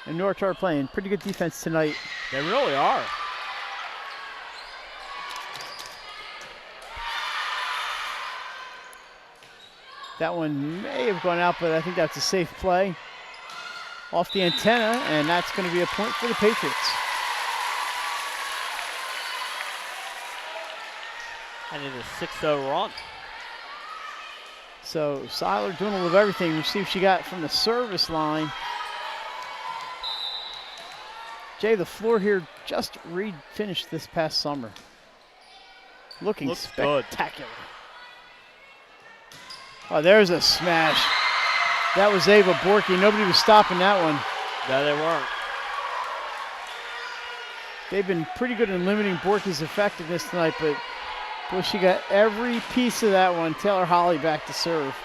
And Newark Charter playing pretty good defense tonight. They really are. That one may have gone out, but I think that's a safe play. Off the antenna, and that's going to be a point for the Patriots. And it is a 6-0 run. So Seiler doing a little of everything. We'll see if she got from the service line. Jay, the floor here just finished this past summer. Looking spectacular. Oh, there's a smash. That was Ava Borky. Nobody was stopping that one. No, they weren't. They've been pretty good in limiting Borky's effectiveness tonight, but boy, she got every piece of that one. Taylor Holly back to serve.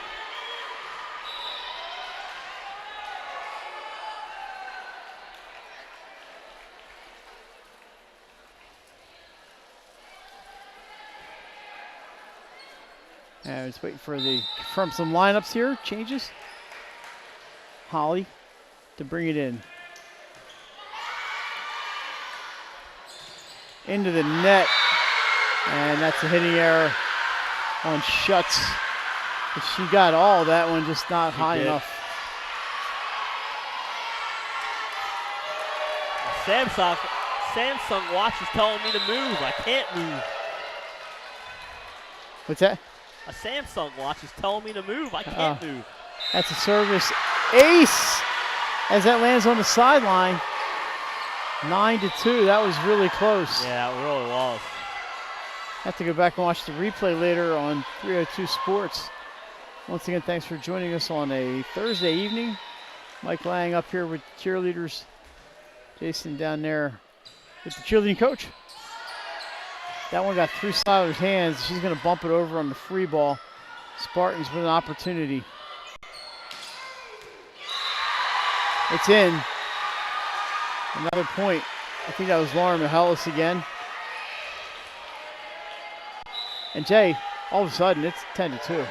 And just waiting for confirm some lineups here, changes. Holly to bring it in. Into the net. And that's a hitting error on Schutz. But she got all that one, just not high enough. Samsung watch is telling me to move. I can't move. What's that? A Samsung watch is telling me to move. I can't move. That's a service ace as that lands on the sideline. 9-2. That was really close. Yeah, it really was. Have to go back and watch the replay later on 302 Sports. Once again, thanks for joining us on a Thursday evening. Mike Lang up here with cheerleaders. Jason down there with the cheerleading coach. That one got through Seiler's hands. She's going to bump it over on the free ball. Spartans with an opportunity. It's in. Another point. I think that was Lauren Mihalis again. And Jay, all of a sudden, it's 10-2.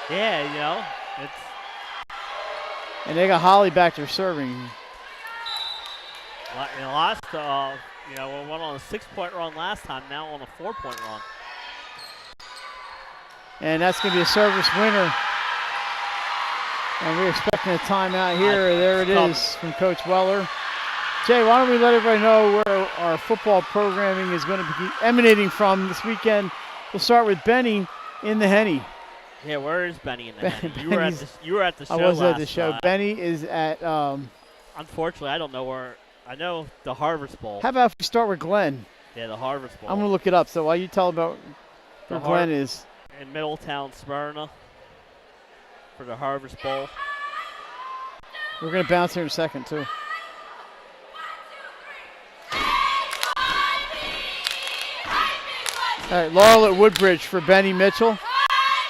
Yeah, you know, it's. And they got Holly back there serving. We went on a 6-point run last time, now on a 4-point run. And that's going to be a service winner. And we're expecting a timeout here. There it is from Coach Weller. Jay, why don't we let everybody know where our football programming is going to be emanating from this weekend. We'll start with Benny in the Henny. Yeah, where is Benny in the Henny? You were at the show. I was at the show. Benny is at. Unfortunately, I don't know where. I know the Harvest Bowl. How about if we start with Glenn? Yeah, the Harvest Bowl. I'm going to look it up. So while you tell about where Glenn is. In Middletown, Smyrna for the Harvest Bowl. We're going to bounce here in a second, too. All right, Laurel at Woodbridge for Benny Mitchell.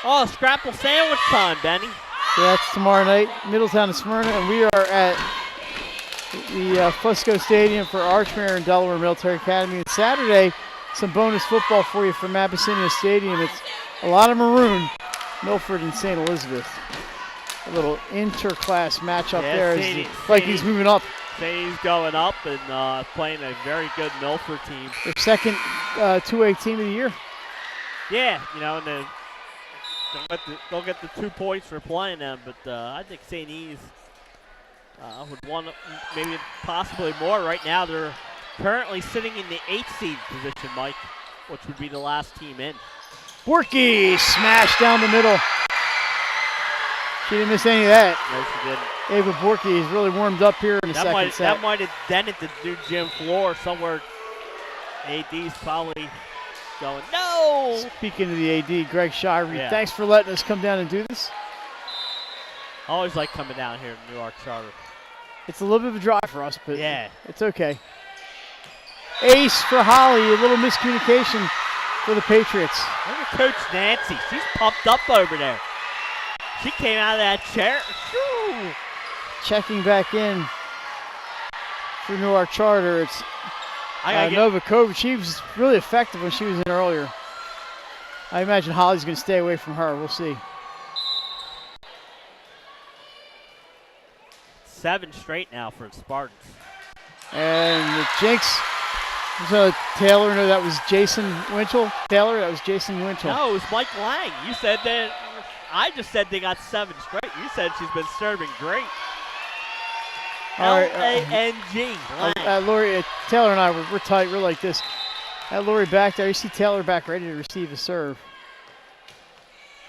Oh, scrapple sandwich time, Benny. So that's tomorrow night, Middletown and Smyrna, and we are at the Fusco Stadium for Archmere and Delaware Military Academy. And Saturday, some bonus football for you from Abyssinia Stadium. It's a lot of maroon, Milford and St. Elizabeth. A little inter-class matchup there. Vikings moving up. Sadie's going up and playing a very good Milford team. Their second 2A team of the year. Yeah, you know, and they'll get the 2 points for playing them, but I think St. E's would want maybe possibly more. Right now they're currently sitting in the 8th seed position, Mike, which would be the last team in. Borky smash down the middle. She didn't miss any of that. No, she didn't. Ava Borky is really warmed up here in the second set. That might have dented the new gym floor somewhere. AD's probably going, no! Speaking of the AD, Greg Shirey, thanks for letting us come down and do this. I always like coming down here to Newark Charter. It's a little bit of a drive for us, but yeah, it's okay. Ace for Holly, a little miscommunication for the Patriots. Look at Coach Nancy. She's pumped up over there. She came out of that chair. Shoo. Checking back in for Newark Charter. It's Novakovic. She was really effective when she was in earlier. I imagine Holly's going to stay away from her. We'll see. 7 straight now for the Spartans. And the Jinx. So Taylor, no, that was Jason Winchell. Taylor, that was Jason Winchell. No, it was Mike Lang. You said that. I just said they got 7 straight. You said she's been serving great. All right, L-A-N-G. Lori, Taylor and I, we're tight. We're like this. Lori back there. You see Taylor back ready to receive a serve.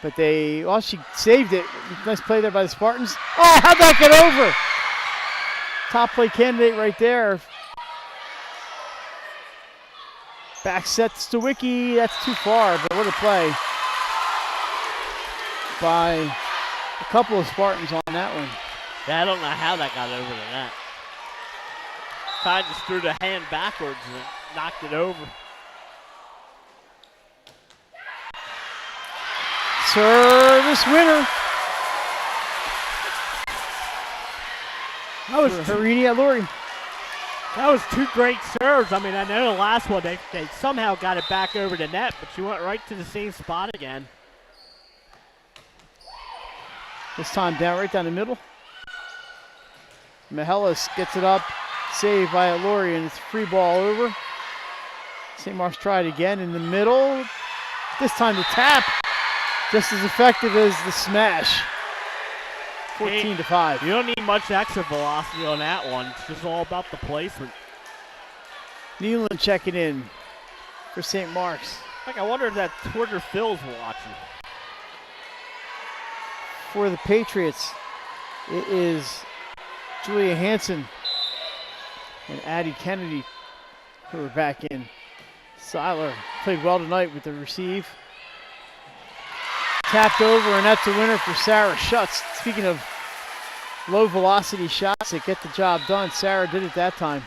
But she saved it. Nice play there by the Spartans. Oh, how'd that get over? Top play candidate right there. Back set to Stawicki. That's too far, but what a play by a couple of Spartans on that one. Yeah, I don't know how that got over the net. Ty just threw the hand backwards and knocked it over. Service winner. That was Harini at Lori. That was 2 great serves. I mean, I know the last one, they somehow got it back over the net, but she went right to the same spot again. This time right down the middle. Mihalis gets it up, saved by Lori, and it's free ball over. St. Mark's tried again in the middle. This time the tap, just as effective as the smash. 14-5. You don't need much extra velocity on that one. It's just all about the placement. Nealon checking in for St. Mark's. I wonder if that Twitter Phil's watching. For the Patriots, it is Julia Hansen and Addie Kennedy who are back in. Seiler played well tonight with the receive. Tapped over, and that's a winner for Sarah Schutz. Speaking of low velocity shots that get the job done, Sarah did it that time.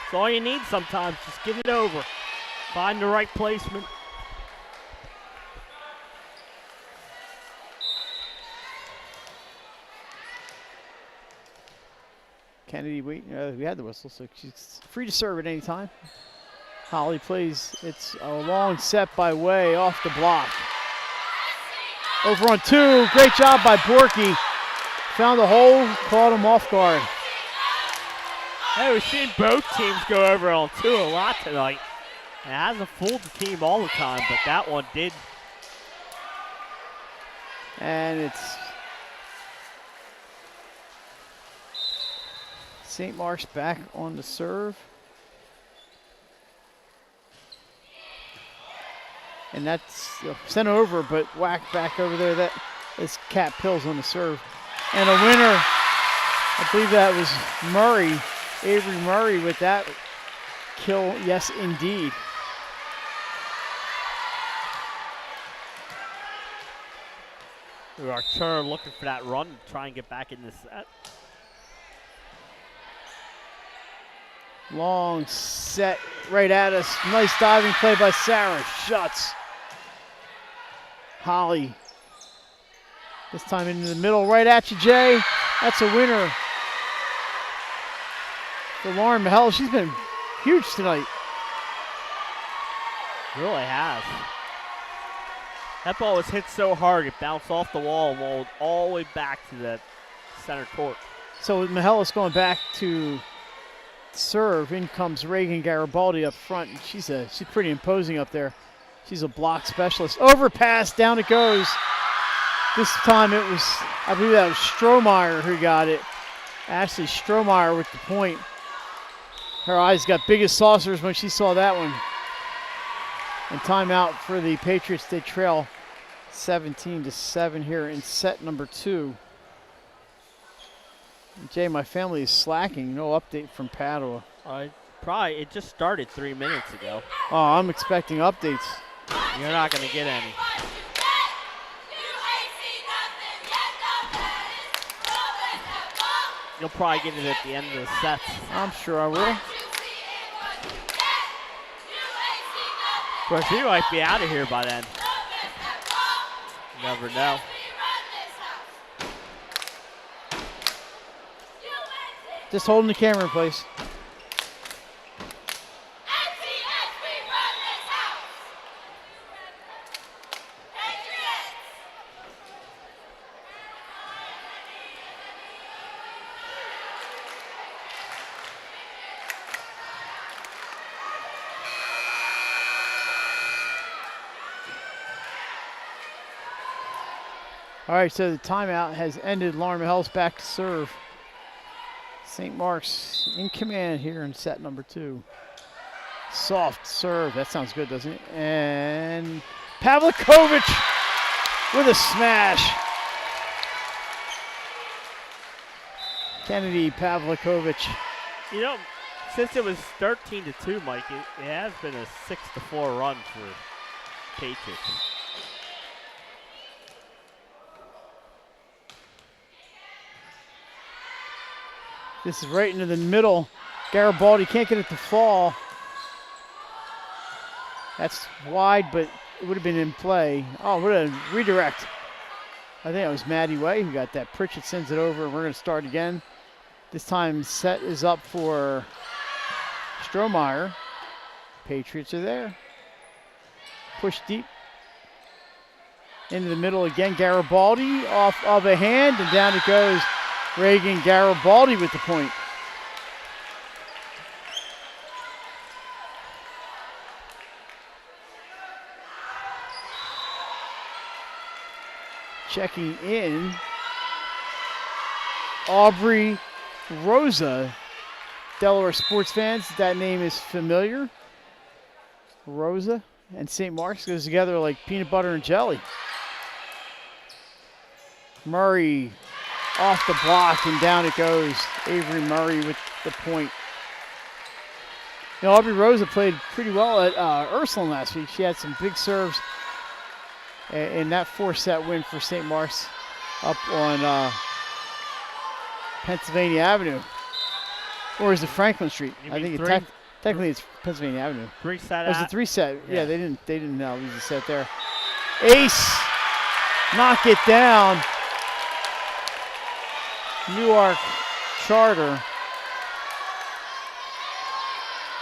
That's all you need sometimes. Just get it over. Find the right placement. Kennedy, we had the whistle, so she's free to serve at any time. Holly plays. It's a long set by Way off the block. Over on 2. Great job by Borky. Found the hole, caught him off guard. Hey, we've seen both teams go over on 2 a lot tonight. It hasn't fooled the team all the time, but that one did. And it's St. Mark's back on the serve. And that's sent over, but whacked back over there. That is Kat Pills on the serve. And a winner, I believe that was Murray, Avery Murray with that kill. Yes, indeed. Archer looking for that run to try and get back in the set. Long set right at us. Nice diving play by Sarah Schutz. Holly. This time into the middle, right at you, Jay. That's a winner for Lauren Mahel. She's been huge tonight. Really has. That ball was hit so hard, it bounced off the wall and rolled all the way back to the center court. So with Mahelis going back to serve, in comes Reagan Garibaldi up front. She's pretty imposing up there. She's a block specialist. Overpass, down it goes. This time it was, I believe that was Strohmeyer who got it. Ashley Strohmeyer with the point. Her eyes got big as saucers when she saw that one. And timeout for the Patriots. They trail 17-7 here in set number 2. Jay, my family is slacking. No update from Padua. It just started 3 minutes ago. Oh, I'm expecting updates. You're not going to get any. You'll probably get it at the end of the sets. I'm sure I will. Of course, we might be out of here by then. You never know. Just holding the camera in place. All right, so the timeout has ended. Lauren Mahell's back to serve. St. Mark's in command here in set number 2. Soft serve. That sounds good, doesn't it? And Pavlikovic with a smash. Kennedy Pavlikovic. You know, since it was 13-2, Mike, it has been a 6-4 run for Patriots. This is right into the middle. Garibaldi can't get it to fall. That's wide, but it would have been in play. Oh, what a redirect. I think it was Maddie Way who got that. Pritchett sends it over, and we're going to start again. This time set is up for Strohmeyer. Patriots are there. Push deep. Into the middle again. Garibaldi off of a hand, and down it goes. Reagan Garibaldi with the point. Checking in, Aubrey Rosa. Delaware sports fans, that name is familiar. Rosa and St. Mark's goes together like peanut butter and jelly. Murray off the block, and down it goes. Avery Murray with the point. You know, Aubrey Rosa played pretty well at Ursuline last week. She had some big serves in that 4-set win for St. Mark's up on Pennsylvania Avenue. Or is it Franklin Street? I think technically it's Pennsylvania Avenue. 3-set. It was a 3-set. Yeah, they didn't lose a set there. Ace, knock it down. Newark Charter.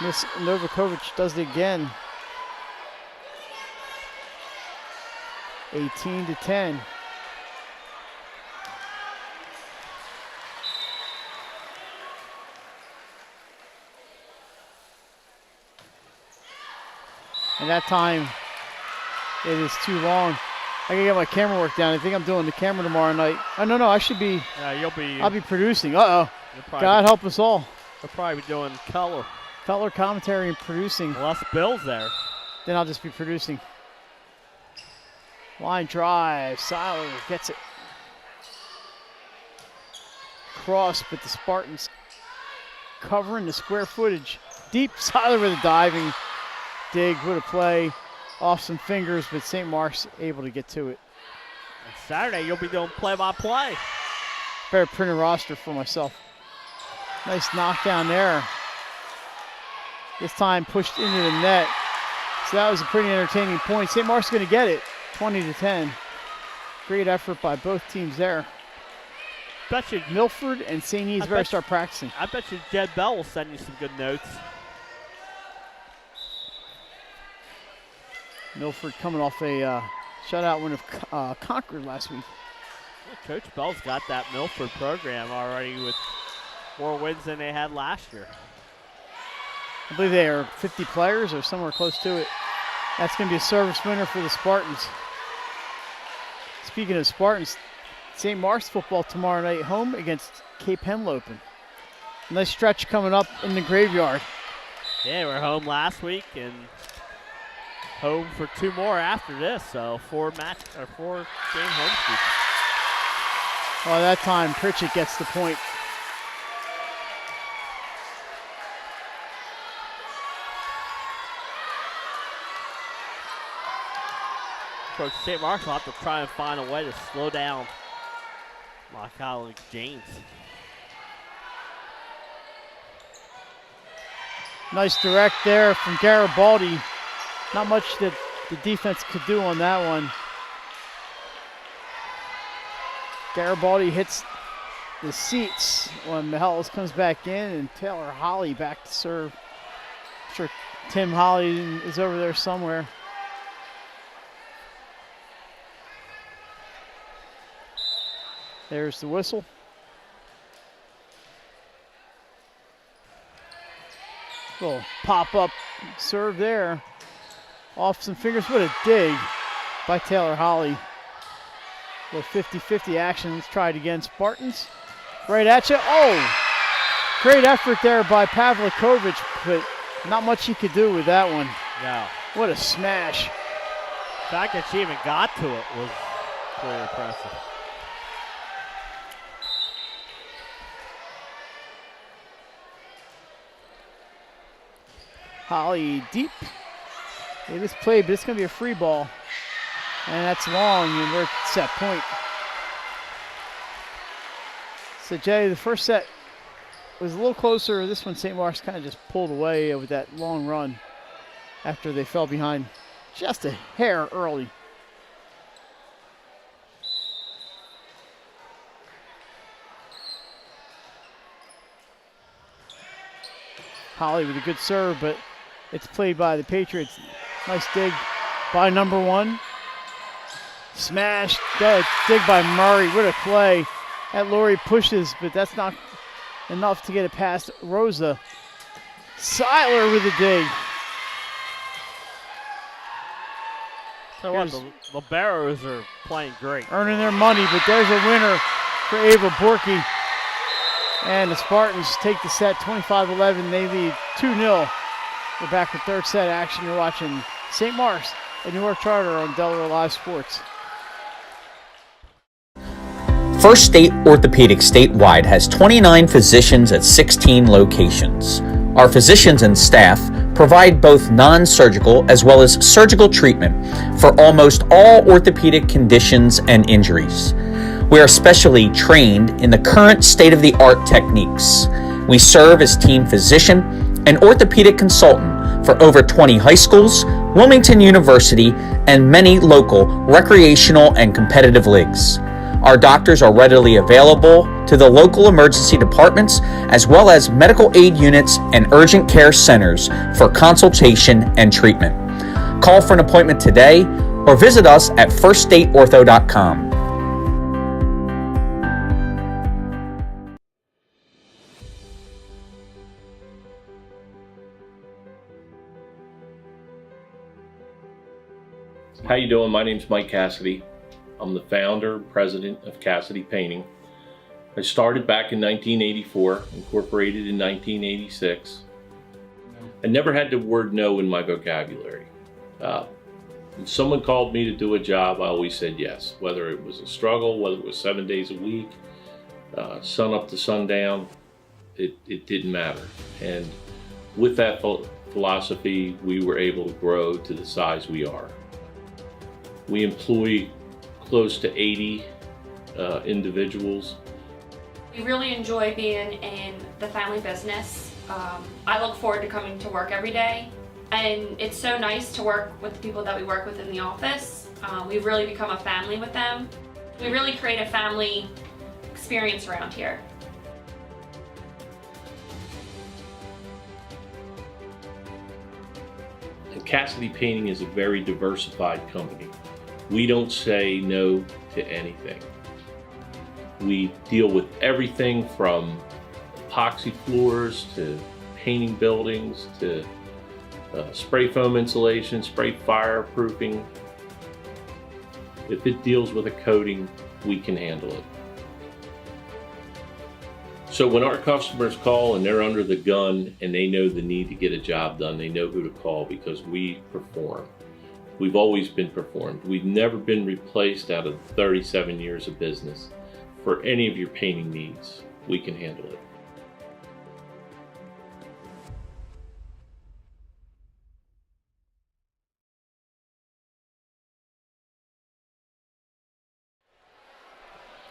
Miss Novakovic does it again. 18-10. And that time, it is too long. I gotta get my camera work down. I think I'm doing the camera tomorrow night. Oh, no, I should be. Yeah, I'll be producing. Uh-oh. God help us all. You'll probably be doing color. Color commentary and producing. Less Bills there. Then I'll just be producing. Line drive. Seiler gets it. Cross, but the Spartans covering the square footage. Deep. Seiler with a diving dig. What a play. Off some fingers, but St. Mark's able to get to it. And Saturday, you'll be doing play-by-play. Better print a roster for myself. Nice knockdown there. This time pushed into the net. So that was a pretty entertaining point. St. Mark's going to get it, 20-10. Great effort by both teams there. Bet you Milford and St. E's better start practicing. I bet you Jed Bell will send you some good notes. Milford coming off a shutout win of Concord last week. Well, Coach Bell's got that Milford program already with more wins than they had last year. I believe they are 50 players or somewhere close to it. That's going to be a service winner for the Spartans. Speaking of Spartans, St. Mark's football tomorrow night home against Cape Henlopen. Nice stretch coming up in the graveyard. Yeah, we're home last week and home for 2 more after this, so 4-game home streak. Oh, that time Pritchett gets the point. Coach St. Mark's will have to try and find a way to slow down my colleague James. Nice direct there from Garibaldi. Not much that the defense could do on that one. Garibaldi hits the seats when Mihalis comes back in, and Taylor Holly back to serve. I'm sure Tim Holly is over there somewhere. There's the whistle. Little pop-up serve there. Off some fingers. What a dig by Taylor Holly. little 50-50 action. Let's try it again. Spartans, right at you. Oh, great effort there by Pavlikovic, but not much he could do with that one. No. What a smash. The fact that she even got to it was pretty impressive. Holly deep. It is played, but it's going to be a free ball. And that's long, and we're at set point. So, Jay, the first set was a little closer. This one, St. Mark's kind of just pulled away with that long run after they fell behind just a hair early. Holly with a good serve, but it's played by the Patriots. Nice dig by number one. Smash, dig by Murray. What a play. That Lori pushes, but that's not enough to get it past Rosa. Seiler with a dig. So what, the Liberos are playing great. Earning their money, but there's a winner for Ava Borky. And the Spartans take the set 25-11. They lead 2-0. We're back with third set action. You're watching St. Mark's and Newark Charter on Delaware Live Sports. First State Orthopedic statewide has 29 physicians at 16 locations. Our physicians and staff provide both non-surgical as well as surgical treatment for almost all orthopedic conditions and injuries. We are specially trained in the current state-of-the-art techniques. We serve as team physician and orthopedic consultant for over 20 high schools, Wilmington University, and many local recreational and competitive leagues. Our doctors are readily available to the local emergency departments as well as medical aid units and urgent care centers for consultation and treatment. Call for an appointment today or visit us at firststateortho.com. How you doing? My name's Mike Cassidy. I'm the founder, president of Cassidy Painting. I started back in 1984, incorporated in 1986. I never had the word no in my vocabulary. When someone called me to do a job, I always said yes. Whether it was a struggle, whether it was 7 days a week, sun up to sundown, it didn't matter. And with that philosophy, we were able to grow to the size we are. We employ close to 80 individuals. We really enjoy being in the family business. I look forward to coming to work every day, and it's so nice to work with the people that we work with in the office. We've really become a family with them. We really create a family experience around here. And Cassidy Painting is a very diversified company. We don't say no to anything. We deal with everything from epoxy floors to painting buildings to spray foam insulation, spray fireproofing. If it deals with a coating, we can handle it. So when our customers call and they're under the gun and they know the need to get a job done, they know who to call because we perform. We've always been performed. We've never been replaced out of 37 years of business. For any of your painting needs, we can handle it.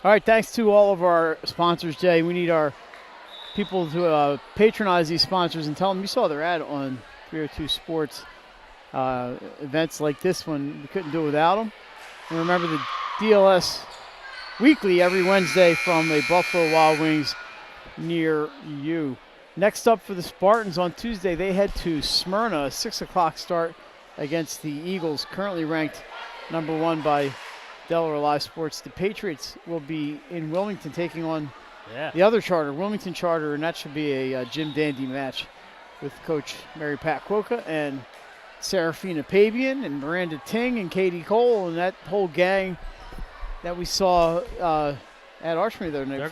All right, thanks to all of our sponsors, Jay. We need our people to patronize these sponsors and tell them you saw their ad on 302 Sports. Events like this one, we couldn't do it without them. And remember the DLS Weekly every Wednesday from a Buffalo Wild Wings near you. Next up for the Spartans on Tuesday, they head to Smyrna, a 6 o'clock start against the Eagles, currently ranked number 1 by Delaware Live Sports. The Patriots will be in Wilmington taking on the other charter, Wilmington Charter, and that should be a Jim Dandy match with Coach Mary Pat Quokka and Serafina Pabian and Miranda Ting and Katie Cole and that whole gang that we saw at Archmere the other night. They're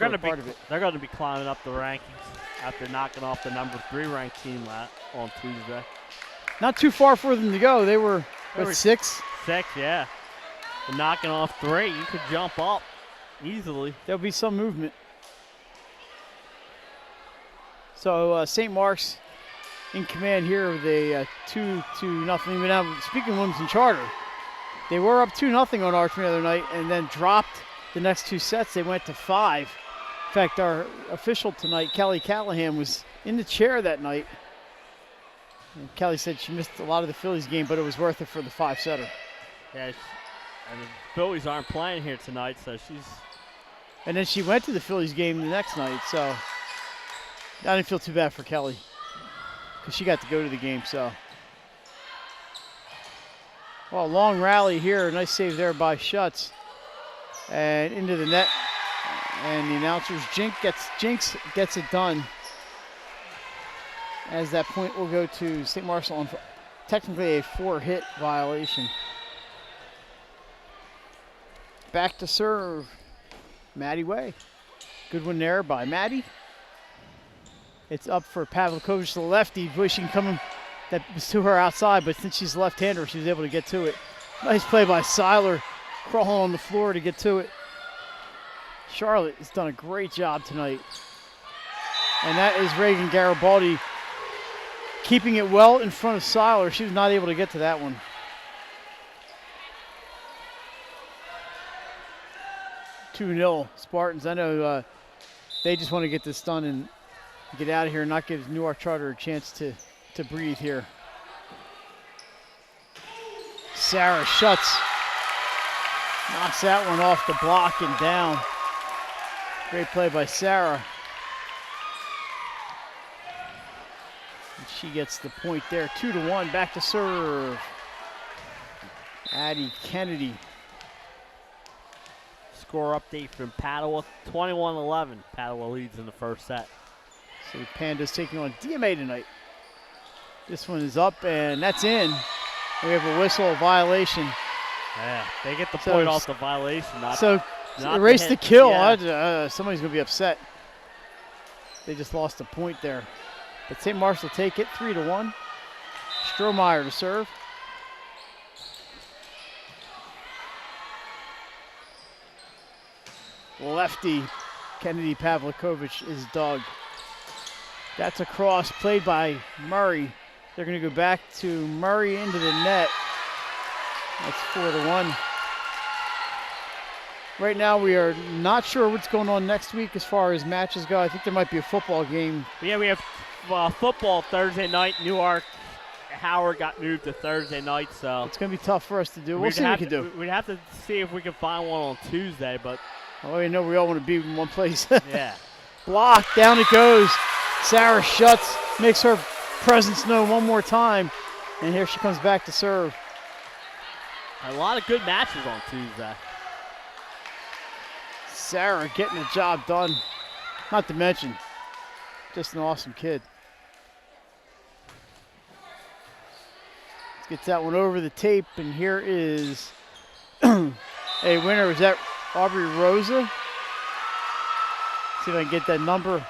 going to be climbing up the rankings after knocking off the number 3 ranked team on Tuesday. Not too far for them to go. They were 6. 6, yeah. But knocking off 3, you could jump up easily. There'll be some movement. So St. Mark's in command here with a 2-0. Now, speaking of women's and charter, they were up 2-0 on Archmere the other night and then dropped the next 2 sets. They went to 5. In fact, our official tonight, Kelly Callahan, was in the chair that night. And Kelly said she missed a lot of the Phillies game, but it was worth it for the 5-setter. Yeah, and the Phillies aren't playing here tonight, so she's... And then she went to the Phillies game the next night, so I didn't feel too bad for Kelly because she got to go to the game, so. Well, long rally here. Nice save there by Schutz. And into the net. And the announcer's Jinx gets it done. As that point will go to St. Mark's on technically a 4-hit violation. Back to serve. Maddie Way. Good one there by Maddie. It's up for Pavlikovich, the lefty. Boy, she can come that was to her outside, but since she's a left-hander, she was able to get to it. Nice play by Seiler, crawling on the floor to get to it. Charlotte has done a great job tonight. And that is Reagan Garibaldi keeping it well in front of Seiler. She was not able to get to that one. (2-0) Spartans. I know they just want to get this done and get out of here and not give Newark Charter a chance to breathe here. Sarah Schutz knocks that one off the block and down. Great play by Sarah. And she gets the point there. 2-1, back to serve. Addie Kennedy. Score update from Padua, 21-11. Padua leads in the first set. So the Pandas taking on DMA tonight. This one is up, and that's in. We have a whistle violation. Yeah, they get the point off the violation. Not erase the kill. Yeah. Somebody's going to be upset. They just lost a point there. But St. Mark's will take it, 3-1. Strohmeyer to serve. Lefty Kennedy Pavlikovich is dug. That's a cross played by Murray. They're going to go back to Murray into the net. That's 4-1. Right now we are not sure what's going on next week as far as matches go. I think there might be a football game. Yeah, we have football Thursday night. Newark Howard got moved to Thursday night, so it's going to be tough for us to do. We'll see what we can do. We'd have to see if we can find one on Tuesday, but well, you know we all want to be in one place. Yeah. Block, down it goes. Sarah Schutz makes her presence known one more time, and here she comes back to serve. A lot of good matches on Tuesday. Sarah getting the job done. Not to mention, just an awesome kid. Let's get that one over the tape, and here is a winner. Is that Aubrey Rosa? See if I can get that number.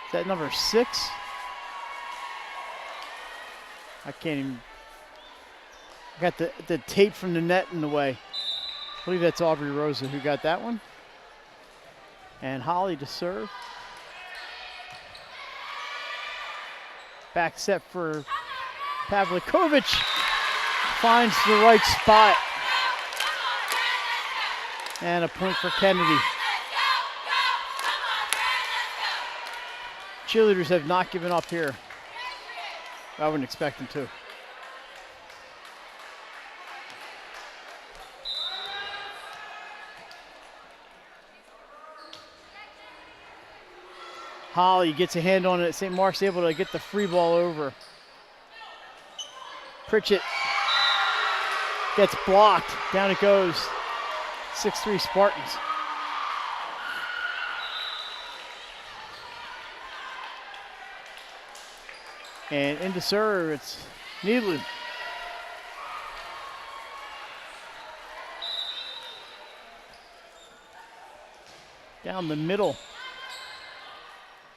Is that number 6? I can't even. I got the tape from the net in the way. I believe that's Aubrey Rosa who got that one. And Holly to serve. Back set for Pavlikovich. Finds the right spot. And a point for Kennedy. Cheerleaders have not given up here. I wouldn't expect them to. Holly gets a hand on it. St. Mark's able to get the free ball over. Pritchett gets blocked. Down it goes. 6-3 Spartans. And into serve, it's Needland. down the middle.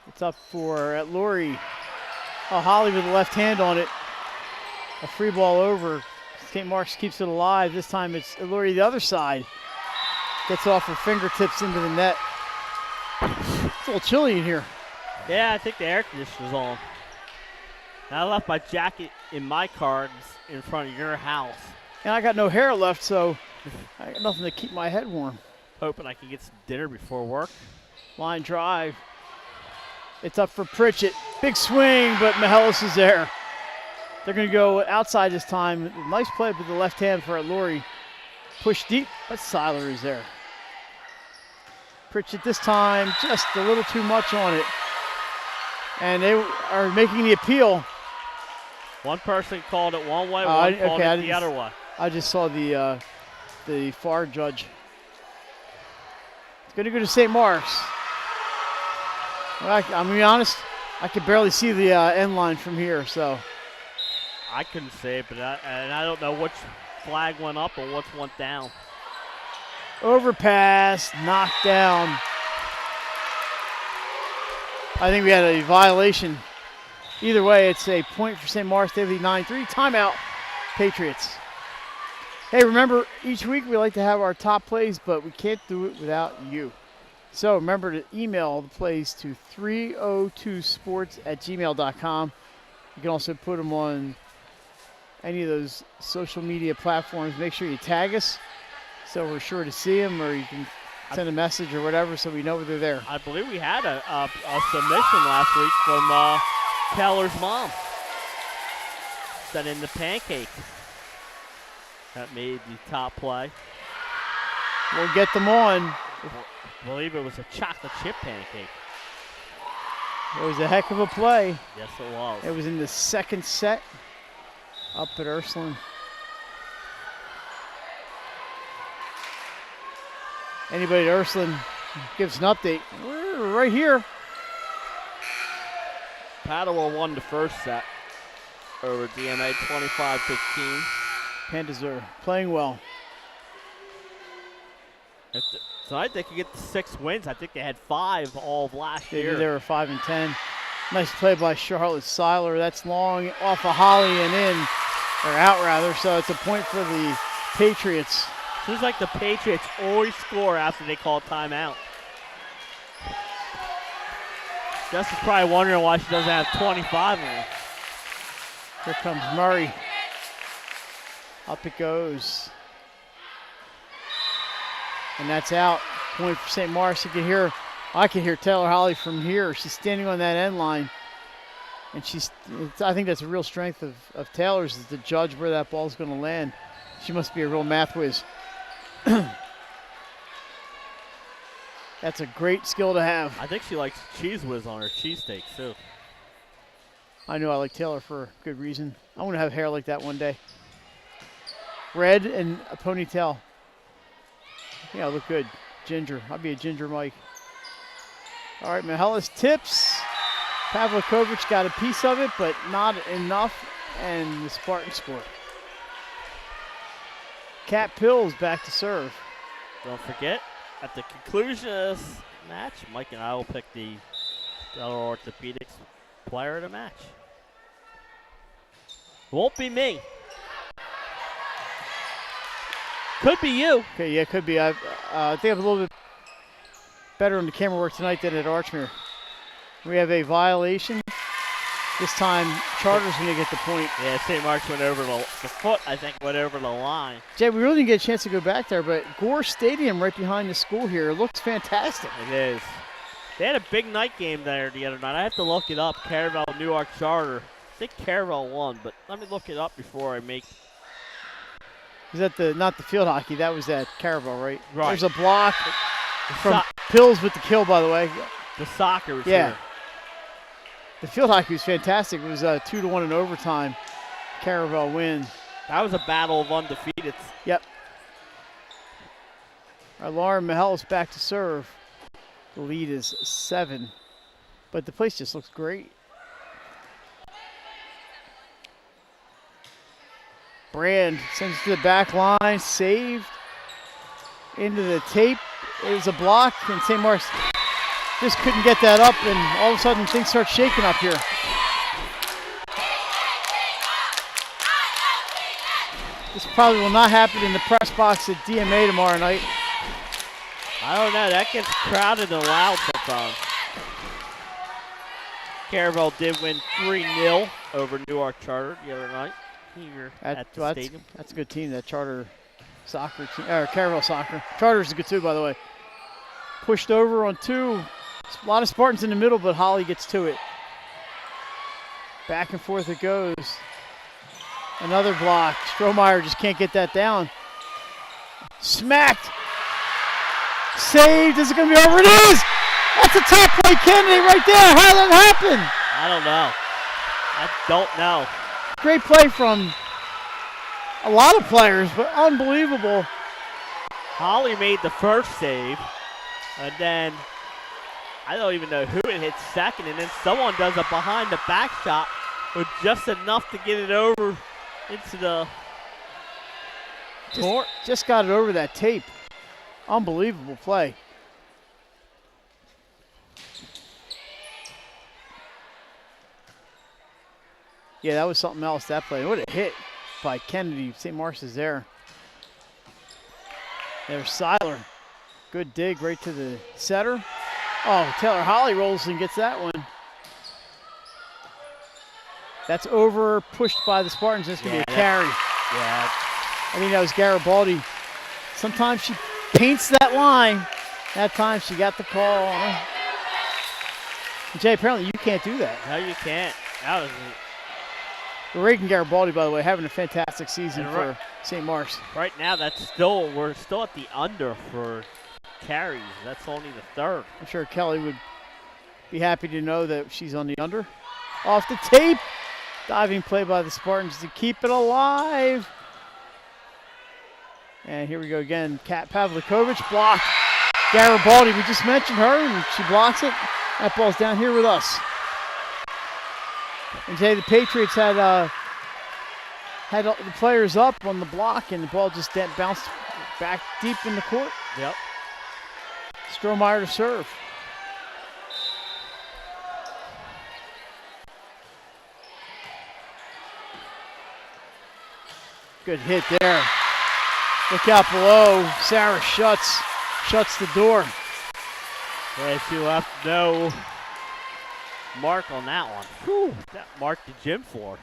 It's up for at Laurie. Oh, Holly with the left hand on it. A free ball over. St. Mark's keeps it alive. This time it's Laurie the other side. Gets off her fingertips into the net. It's a little chilly in here. Yeah, I think the air conditioner's on. I left my jacket in my car in front of your house. And I got no hair left, so I got nothing to keep my head warm. Hoping I can get some dinner before work. Line drive. It's up for Pritchett. Big swing, but Mihalis is there. They're going to go outside this time. Nice play with the left hand for Laurie. Push deep, but Seiler is there. Pritchett this time, just a little too much on it. And they are making the appeal. One person called it one way, one called it the other way. I just saw the FAR judge. It's going to go to St. Mark's. I'm going to be honest, I could barely see the end line from here, so. I couldn't see it, but I don't know which flag went up or which went down. Overpass, knocked down. I think we had a violation. Either way, it's a point for St. Mark's. They lead 9-3. Timeout, Patriots. Hey, remember, each week we like to have our top plays, but we can't do it without you. So remember to email the plays to 302sports@gmail.com. You can also put them on any of those social media platforms. Make sure you tag us so we're sure to see them, or you can send a message or whatever so we know they're there. I believe we had a submission last week from Taylor's mom. Sent in the pancake. That made the top play. We'll get them on. I believe it was a chocolate chip pancake. It was a heck of a play. Yes, it was. It was in the second set up at Ursuline. Anybody at Ursuline, give us an update. We're right here. Padua won the first set over DMA 25-15. Pandas are playing well. Tonight they could get 6 wins. I think they had 5 all of last year. They were 5-10. Nice play by Charlotte Seiler. That's long off of Holly and in, or out rather. So it's a point for the Patriots. Seems like the Patriots always score after they call timeout. Jess is probably wondering why she doesn't have 25 in her. Here comes Murray. Up it goes. And that's out. Point for St. Mark's. I can hear Taylor Holly from here. She's standing on that end line. And I think that's a real strength of Taylor's, is to judge where that ball's going to land. She must be a real math whiz. That's a great skill to have. I think she likes cheese whiz on her cheesesteaks too. I know I like Taylor for good reason. I want to have hair like that one day. Red and a ponytail. Yeah, I look good. Ginger. I'll be a ginger Mike. All right, Mihalis tips. Pavlikovic got a piece of it, but not enough, and the Spartans score. Cat Pills back to serve. Don't forget, at the conclusion of this match, Mike and I will pick the Delaware Orthopedics player of the match. It won't be me. Could be you. Okay, yeah, could be. I think I'm a little bit better on the camera work tonight than at Archmere. We have a violation. This time, Charter's going to get the point. Yeah, St. Mark's went over the foot, I think, went over the line. Jay, we really didn't get a chance to go back there, but Gore Stadium right behind the school here looks fantastic. It is. They had a big night game there the other night. I have to look it up. Caravel, Newark, Charter. I think Caravel won, but let me look it up before I make. Is that not the field hockey? That was at Caravel, right? Right. There's a block from Pills with the kill, by the way. The soccer was here. The field hockey was fantastic. It was 2-1 in overtime. Caravel win. That was a battle of undefeateds. Yep. Our Lauren Mihalis back to serve. The lead is 7, but the place just looks great. Brand sends it to the back line, saved into the tape, It was a block, and St. Mark's just couldn't get that up, and all of a sudden things start shaking up here. This probably will not happen in the press box at DMA tomorrow night. I don't know. That gets crowded and loud sometimes. Caravel did win 3-0 over Newark Charter the other night here at the stadium. That's a good team, that Charter soccer team, or Caravel soccer. Charter's good too, by the way. Pushed over on 2. A lot of Spartans in the middle, but Holly gets to it. Back and forth it goes. Another block. Strohmeyer just can't get that down. Smacked. Saved. Is it going to be over? It is! That's a top play candidate right there. How did that happen? I don't know. Great play from a lot of players, but unbelievable. Holly made the first save, and then I don't even know who it hit second, and then someone does a behind the back shot with just enough to get it over into the court. Just got it over that tape. Unbelievable play. Yeah, that was something else, that play. What a hit by Kennedy. St. Mark's is there. There's Seiler. Good dig right to the setter. Oh, Taylor Holly rolls and gets that one. That's over, pushed by the Spartans. This could be a carry. Yeah. I think that was Garibaldi. Sometimes she paints that line. That time she got the call on her. Jay, apparently you can't do that. No, you can't. That was Reagan Garibaldi, by the way, having a fantastic season for St. Mark's. Right now, we're still at the under for carries. That's only the third. I'm sure Kelly would be happy to know that she's on the under. Off the tape. Diving play by the Spartans to keep it alive. And here we go again. Kat Pavlikovic blocked. Garibaldi, we just mentioned her, and she blocks it. That ball's down here with us. And today the Patriots had the players up on the block, and the ball just bounced back deep in the court. Yep. Strohmeyer to serve. Good hit there. Look out below. Sarah shuts the door. Yeah, she left no mark on that one. Whew, that marked the gym floor.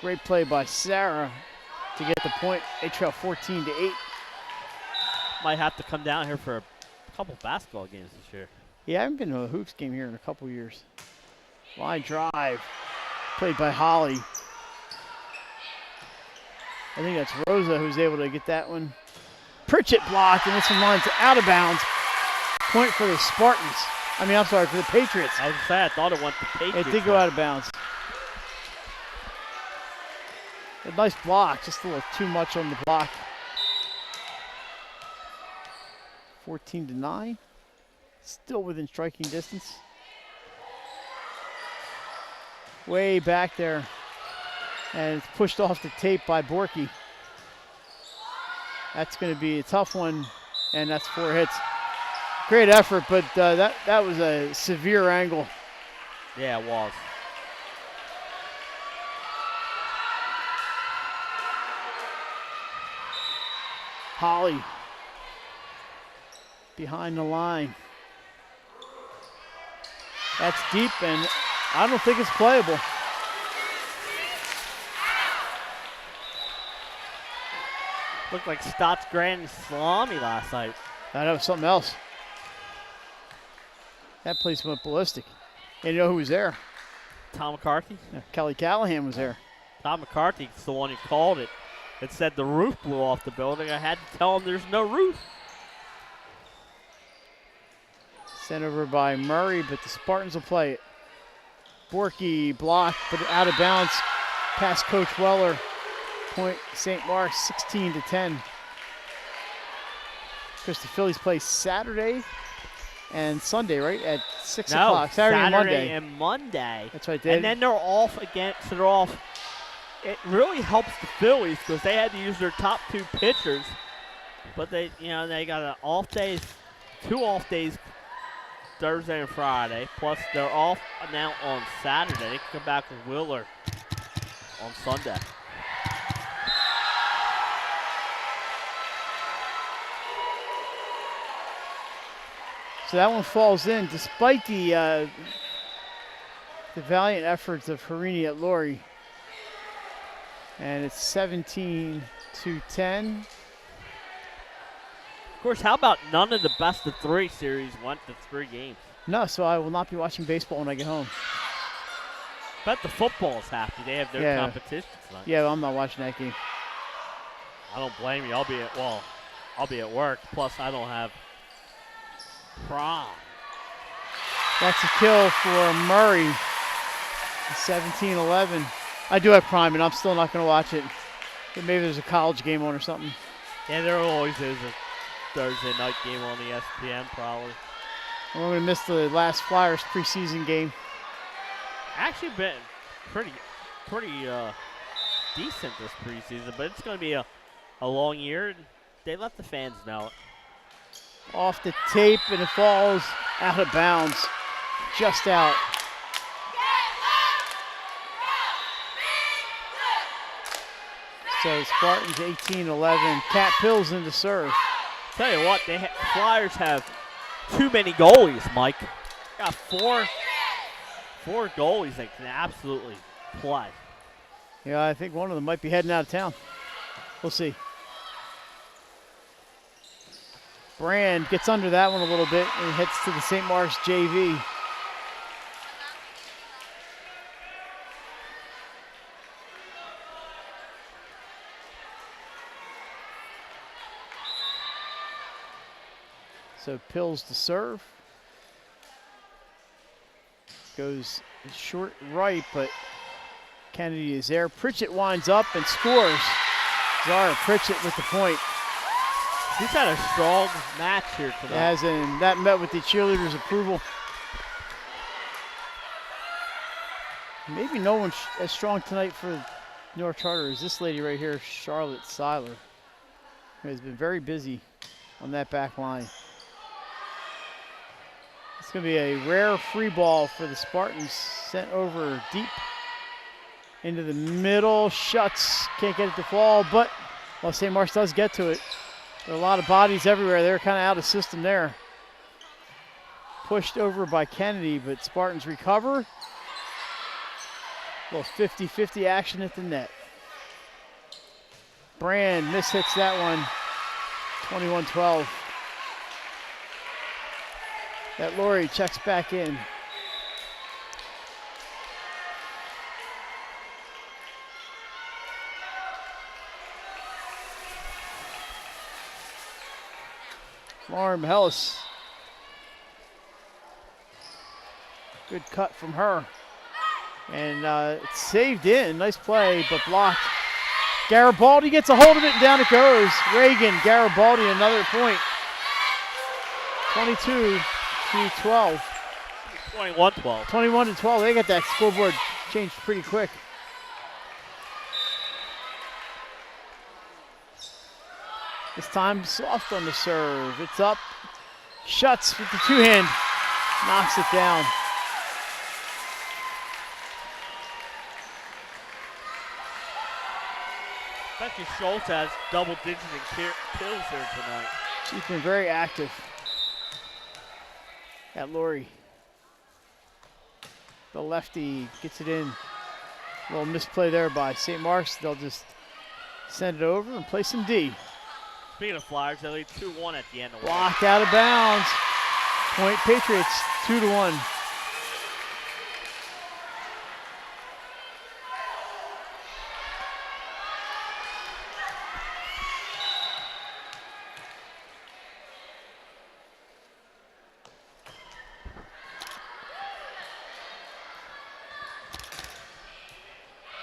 Great play by Sarah to get the point. They trail 14-8. Might have to come down here for a couple basketball games this year. Yeah, I haven't been to a hoops game here in a couple years. Line drive. Played by Holly. I think that's Rosa who's able to get that one. Pritchett blocked, and this one lines out of bounds. Point for the Spartans. I mean, I'm sorry, for the Patriots. I was saying, I thought it went to Patriots. It did go out of bounds. A nice block, just a little too much on the block. 14-9. Still within striking distance. Way back there. And it's pushed off the tape by Borky. That's going to be a tough one, and that's 4 hits. Great effort, but that was a severe angle. Yeah, it was. Holly behind the line. That's deep, and I don't think it's playable. Looked like Stott's Grand Salami last night. That was something else. That place went ballistic. And you know who was there? Tom McCarthy? Yeah, Kelly Callahan was there. Tom McCarthy's the one who called it. It said the roof blew off the building. I had to tell him there's no roof. Sent over by Murray, but the Spartans will play it. Borky blocked, but out of bounds. Past Coach Weller. Point St. Mark's 16-10. Because the Phillies play Saturday and Sunday, right? At 6 o'clock. Saturday and Monday. That's right. And then they're off again. So they're off. It really helps the Phillies because they had to use their top 2 pitchers But they got an off days, 2 off days, Thursday and Friday. Plus they're off now on Saturday. They can come back with Wheeler on Sunday. So that one falls in, despite the valiant efforts of Harini at Lori. And it's 17-10. Of course, how about none of the best of 3 series went to 3 games? No, so I will not be watching baseball when I get home. Bet the football's happy. They have their competition tonight. Yeah, well, I'm not watching that game. I don't blame you. I'll be at work. Plus, I don't have prom. That's a kill for Murray. 17-11. I do have Prime, and I'm still not going to watch it. But maybe there's a college game on or something. Yeah, there always is a Thursday night game on ESPN, probably. I'm going to miss the last Flyers preseason game. Actually been pretty decent this preseason, but it's going to be a long year, and they let the fans know it. Off the tape, and it falls out of bounds. Just out. So Spartans 18-11. Cat Pills in the serve. Tell you what, Flyers have too many goalies, Mike. Got four goalies that can absolutely play. Yeah, I think one of them might be heading out of town. We'll see. Brand gets under that one a little bit and heads to the St. Mark's JV. So Pills to serve. Goes short right, but Kennedy is there. Pritchett winds up and scores. Zara Pritchett with the point. He's had a strong match here tonight. As in, that met with the cheerleaders' approval. Maybe no one as strong tonight for Newark Charter as this lady right here, Charlotte Seiler, who has been very busy on that back line. It's going to be a rare free ball for the Spartans, sent over deep into the middle. Shuts, can't get it to fall, but well, St. Mark's does get to it. There are a lot of bodies everywhere. They're kind of out of system there. Pushed over by Kennedy, but Spartans recover. A little 50-50 action at the net. Brand mishits that one, 21-12. That Laurie checks back in. Lauren Hellis. Good cut from her. And it's saved in. Nice play, but blocked. Garibaldi gets a hold of it, and down it goes. Reagan, Garibaldi, another point. 22-12. 21-12. 21-12. They got that scoreboard changed pretty quick. This time soft on the serve. It's up. Shuts with the two-hand. Knocks it down. Becky Schultz has double-digit kills here tonight. She's been very active. At Laurie. The lefty gets it in. A little misplay there by St. Mark's. They'll just send it over and play some D. Speaking of Flyers, they lead 2-1 at the end of the Blocked out of bounds. Point Patriots 2-1.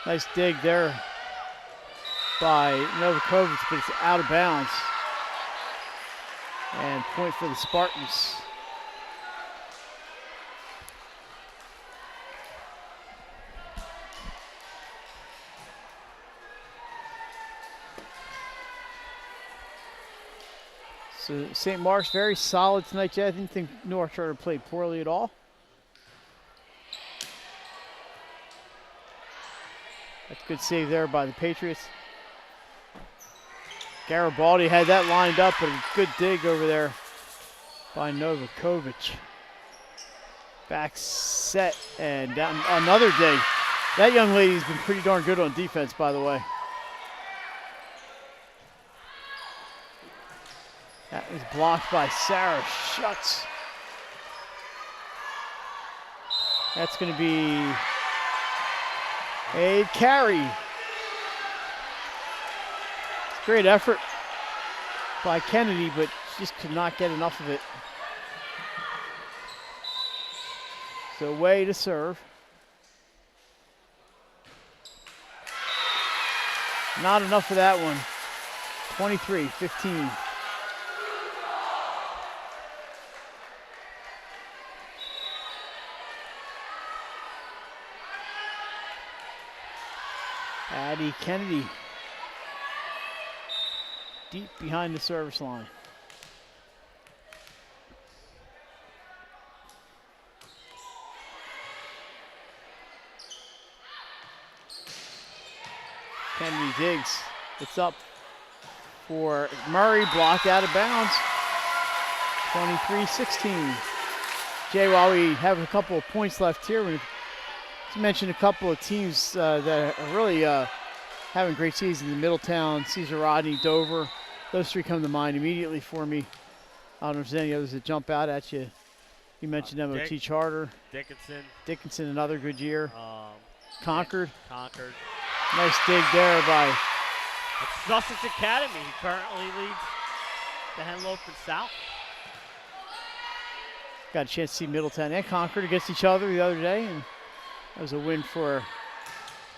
Nice dig there by Novakovic, but it's out of bounds. And point for the Spartans. So St. Mark's very solid tonight, Jay. I didn't think Newark Charter played poorly at all. That's a good save there by the Patriots. Garibaldi had that lined up, but a good dig over there by Novakovic. Back set and down another dig. That young lady's been pretty darn good on defense, by the way. That was blocked by Sarah Schutz. That's going to be a carry. Great effort by Kennedy, but just could not get enough of it. So way to serve. Not enough for that one. 23-15. Addie Kennedy deep behind the service line. Kennedy digs. It's up for Murray, blocked out of bounds. 23-16. Jay, while we have a couple of points left here, we've mentioned a couple of teams that are really having great seasons in Middletown, Cesar Rodney, Dover. Those three come to mind immediately for me. I don't know if there's any others that jump out at you. You mentioned MOT Charter. Dickinson, another good year. Concord. Nice dig there by Sussex Academy, who currently leads the Henlopen South. Got a chance to see Middletown and Concord against each other the other day, and that was a win for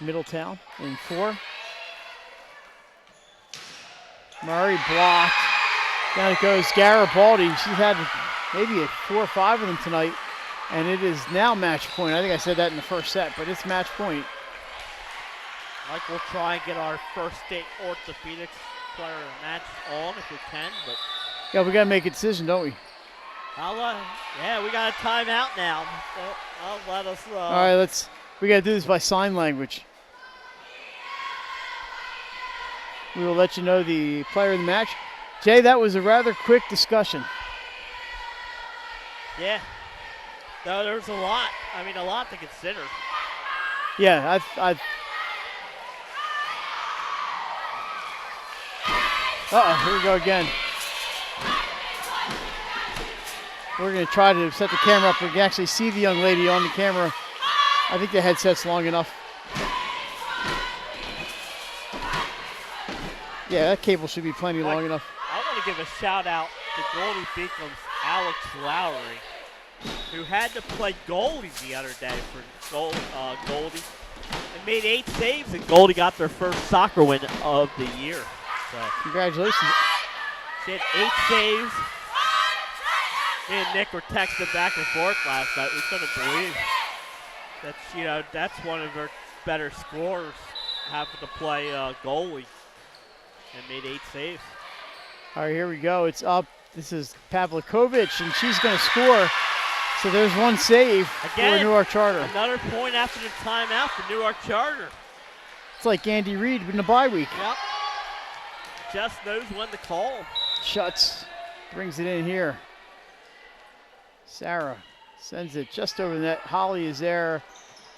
Middletown in 4. Murray blocked. Down it goes Garibaldi. She's had maybe 4 or 5 of them tonight, and it is now match point. I think I said that in the first set, but it's match point. Like, we'll try and get our first state orthopedics player of the match on if we can, but yeah, we got to make a decision, don't we? Yeah, we got a timeout now. So I'll let us. All right, we got to do this by sign language. We will let you know the player of the match. Jay, that was a rather quick discussion. Yeah. No, there's a lot. I mean, a lot to consider. Yeah, here we go again. We're going to try to set the camera up. We can actually see the young lady on the camera. I think the headset's long enough. Yeah, that cable should be plenty long enough. I want to give a shout out to Goldie Beacon's Alex Lowry, who had to play goalie the other day for Goldie. And made 8 saves, and Goldie got their first soccer win of the year. So congratulations. She had 8 saves. Me and Nick were texting back and forth last night. We couldn't believe that, that's one of her better scorers, having to play goalie, and made 8 saves. All right, here we go. It's up. This is Pavlikovic, and she's going to score. So there's 1 save for Newark Charter. Another point after the timeout for Newark Charter. It's like Andy Reid in the bye week. Yep. Just knows when to call. Schutz brings it in here. Sarah sends it just over the net. Holly is there.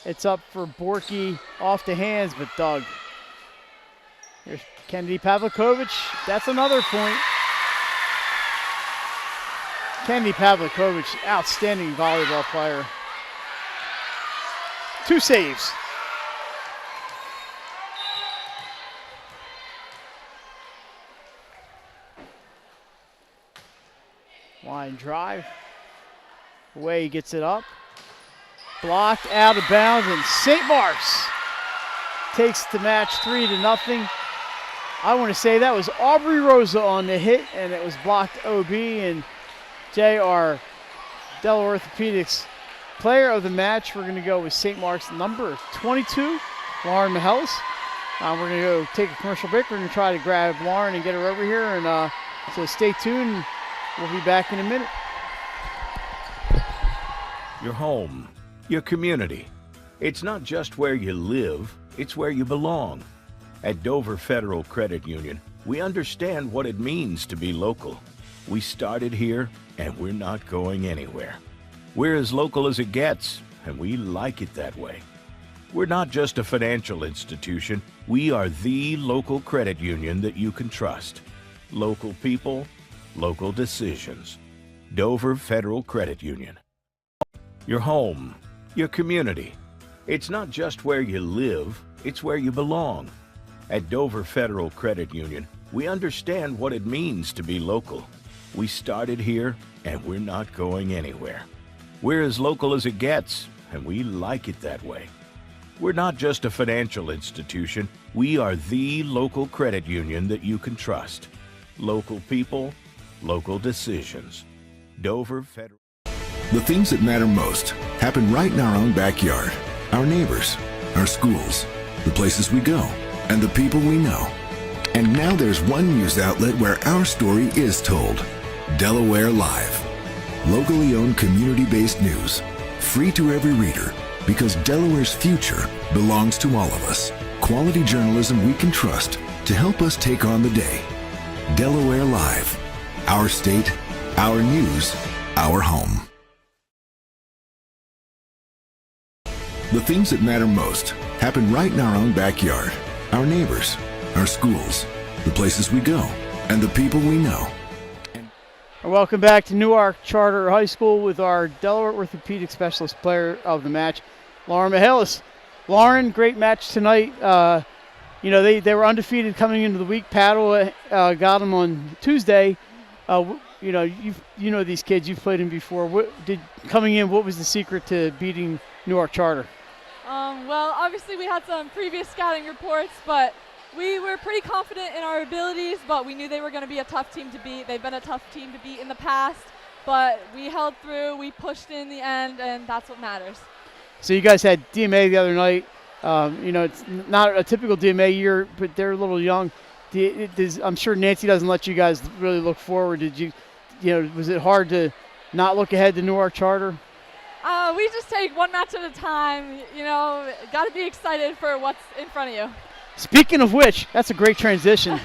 It's up for Borky, off the hands, but Doug. Here's Kennedy Pavlikovic. That's another point. Kennedy Pavlikovic, outstanding volleyball player. 2 saves. Line drive. Away, he gets it up. Blocked out of bounds, and St. Mark's takes the match 3-0. I want to say that was Aubrey Rosa on the hit, and it was blocked OB, and J.R. Delaware Orthopedics player of the match. We're going to go with St. Mark's number 22, Lauren Mihelis. We're going to go take a commercial break. We're going to try to grab Lauren and get her over here, and so stay tuned. We'll be back in a minute. Your home, your community. It's not just where you live, it's where you belong. At Dover Federal Credit Union, we understand what it means to be local. We started here, and we're not going anywhere. We're as local as it gets, and we like it that way. We're not just a financial institution, we are the local credit union that you can trust. Local people, local decisions. Dover Federal Credit Union. Your home, your community. It's not just where you live, it's where you belong. At Dover Federal Credit Union, we understand what it means to be local. We started here, and we're not going anywhere. We're as local as it gets, and we like it that way. We're not just a financial institution, we are the local credit union that you can trust. Local people, local decisions. Dover Federal. The things that matter most happen right in our own backyard. Our neighbors, our schools, the places we go, and the people we know. And now there's one news outlet where our story is told. Delaware Live. Locally owned community-based news. Free to every reader, because Delaware's future belongs to all of us. Quality journalism we can trust to help us take on the day. Delaware Live. Our state, our news, our home. The things that matter most happen right in our own backyard. Our neighbors, our schools, the places we go, and the people we know. Welcome back to Newark Charter High School with our Delaware Orthopedic Specialist player of the match, Lauren Mihalis. Lauren, great match tonight. They were undefeated coming into the week. Paddle got them on Tuesday. You know these kids. You've played them before. Coming in, what was the secret to beating Newark Charter? Well, obviously we had some previous scouting reports, but we were pretty confident in our abilities, but we knew they were going to be a tough team to beat. They've been a tough team to beat in the past, but we held through, we pushed in the end, and that's what matters. So you guys had DMA the other night. It's not a typical DMA year, but they're a little young. I'm sure Nancy doesn't let you guys really look forward. Was it hard to not look ahead to Newark Charter? We just take one match at a time. Got to be excited for what's in front of you. Speaking of which, that's a great transition.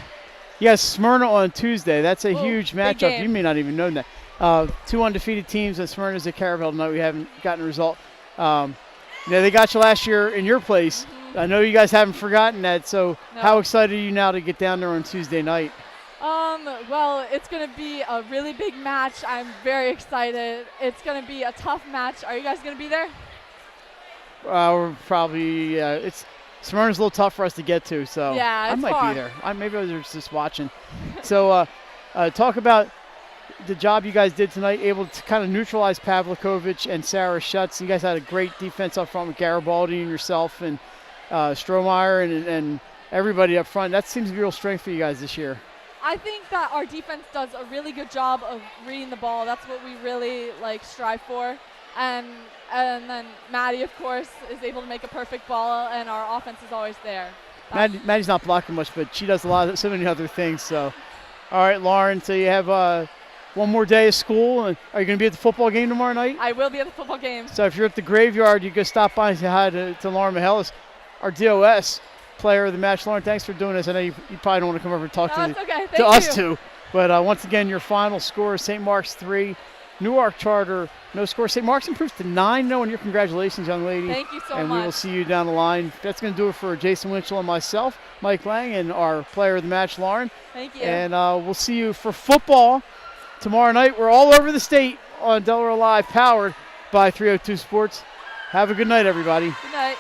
Yes, Smyrna on Tuesday. That's a huge matchup. You may not even know that. Two undefeated teams, and Smyrna's at Caravel tonight. We haven't gotten a result. They got you last year in your place. Mm-hmm. I know you guys haven't forgotten that. So How excited are you now to get down there on Tuesday night? Well, it's going to be a really big match. I'm very excited. It's going to be a tough match. Are you guys going to be there? We're probably Smyrna's a little tough for us to get to, so yeah, I might far. be there. Maybe I was just watching. So talk about the job you guys did tonight, able to kind of neutralize Pavlikovic and Sarah Schutz. You guys had a great defense up front with Garibaldi and yourself and Strohmeyer and everybody up front. That seems to be a real strength for you guys this year. I think that our defense does a really good job of reading the ball. That's what we really strive for. And then Maddie, of course, is able to make a perfect ball, and our offense is always there. Maddie's not blocking much, but she does so many other things. So, all right, Lauren. So you have one more day of school. Are you going to be at the football game tomorrow night? I will be at the football game. So if you're at the graveyard, you can stop by and say hi to Lauren Mihalis, our DOS player of the match. Lauren, thanks for doing this. I know you probably don't want to come over and talk to us two. But once again, your final score is St. Mark's 3, Newark Charter no score. St. Mark's improves to 9-0, and your congratulations, young lady. Thank you so much. And we will see you down the line. That's going to do it for Jason Winchell and myself, Mike Lang, and our player of the match, Lauren. Thank you. And we'll see you for football tomorrow night. We're all over the state on Delaware Live, powered by 302 Sports. Have a good night, everybody. Good night.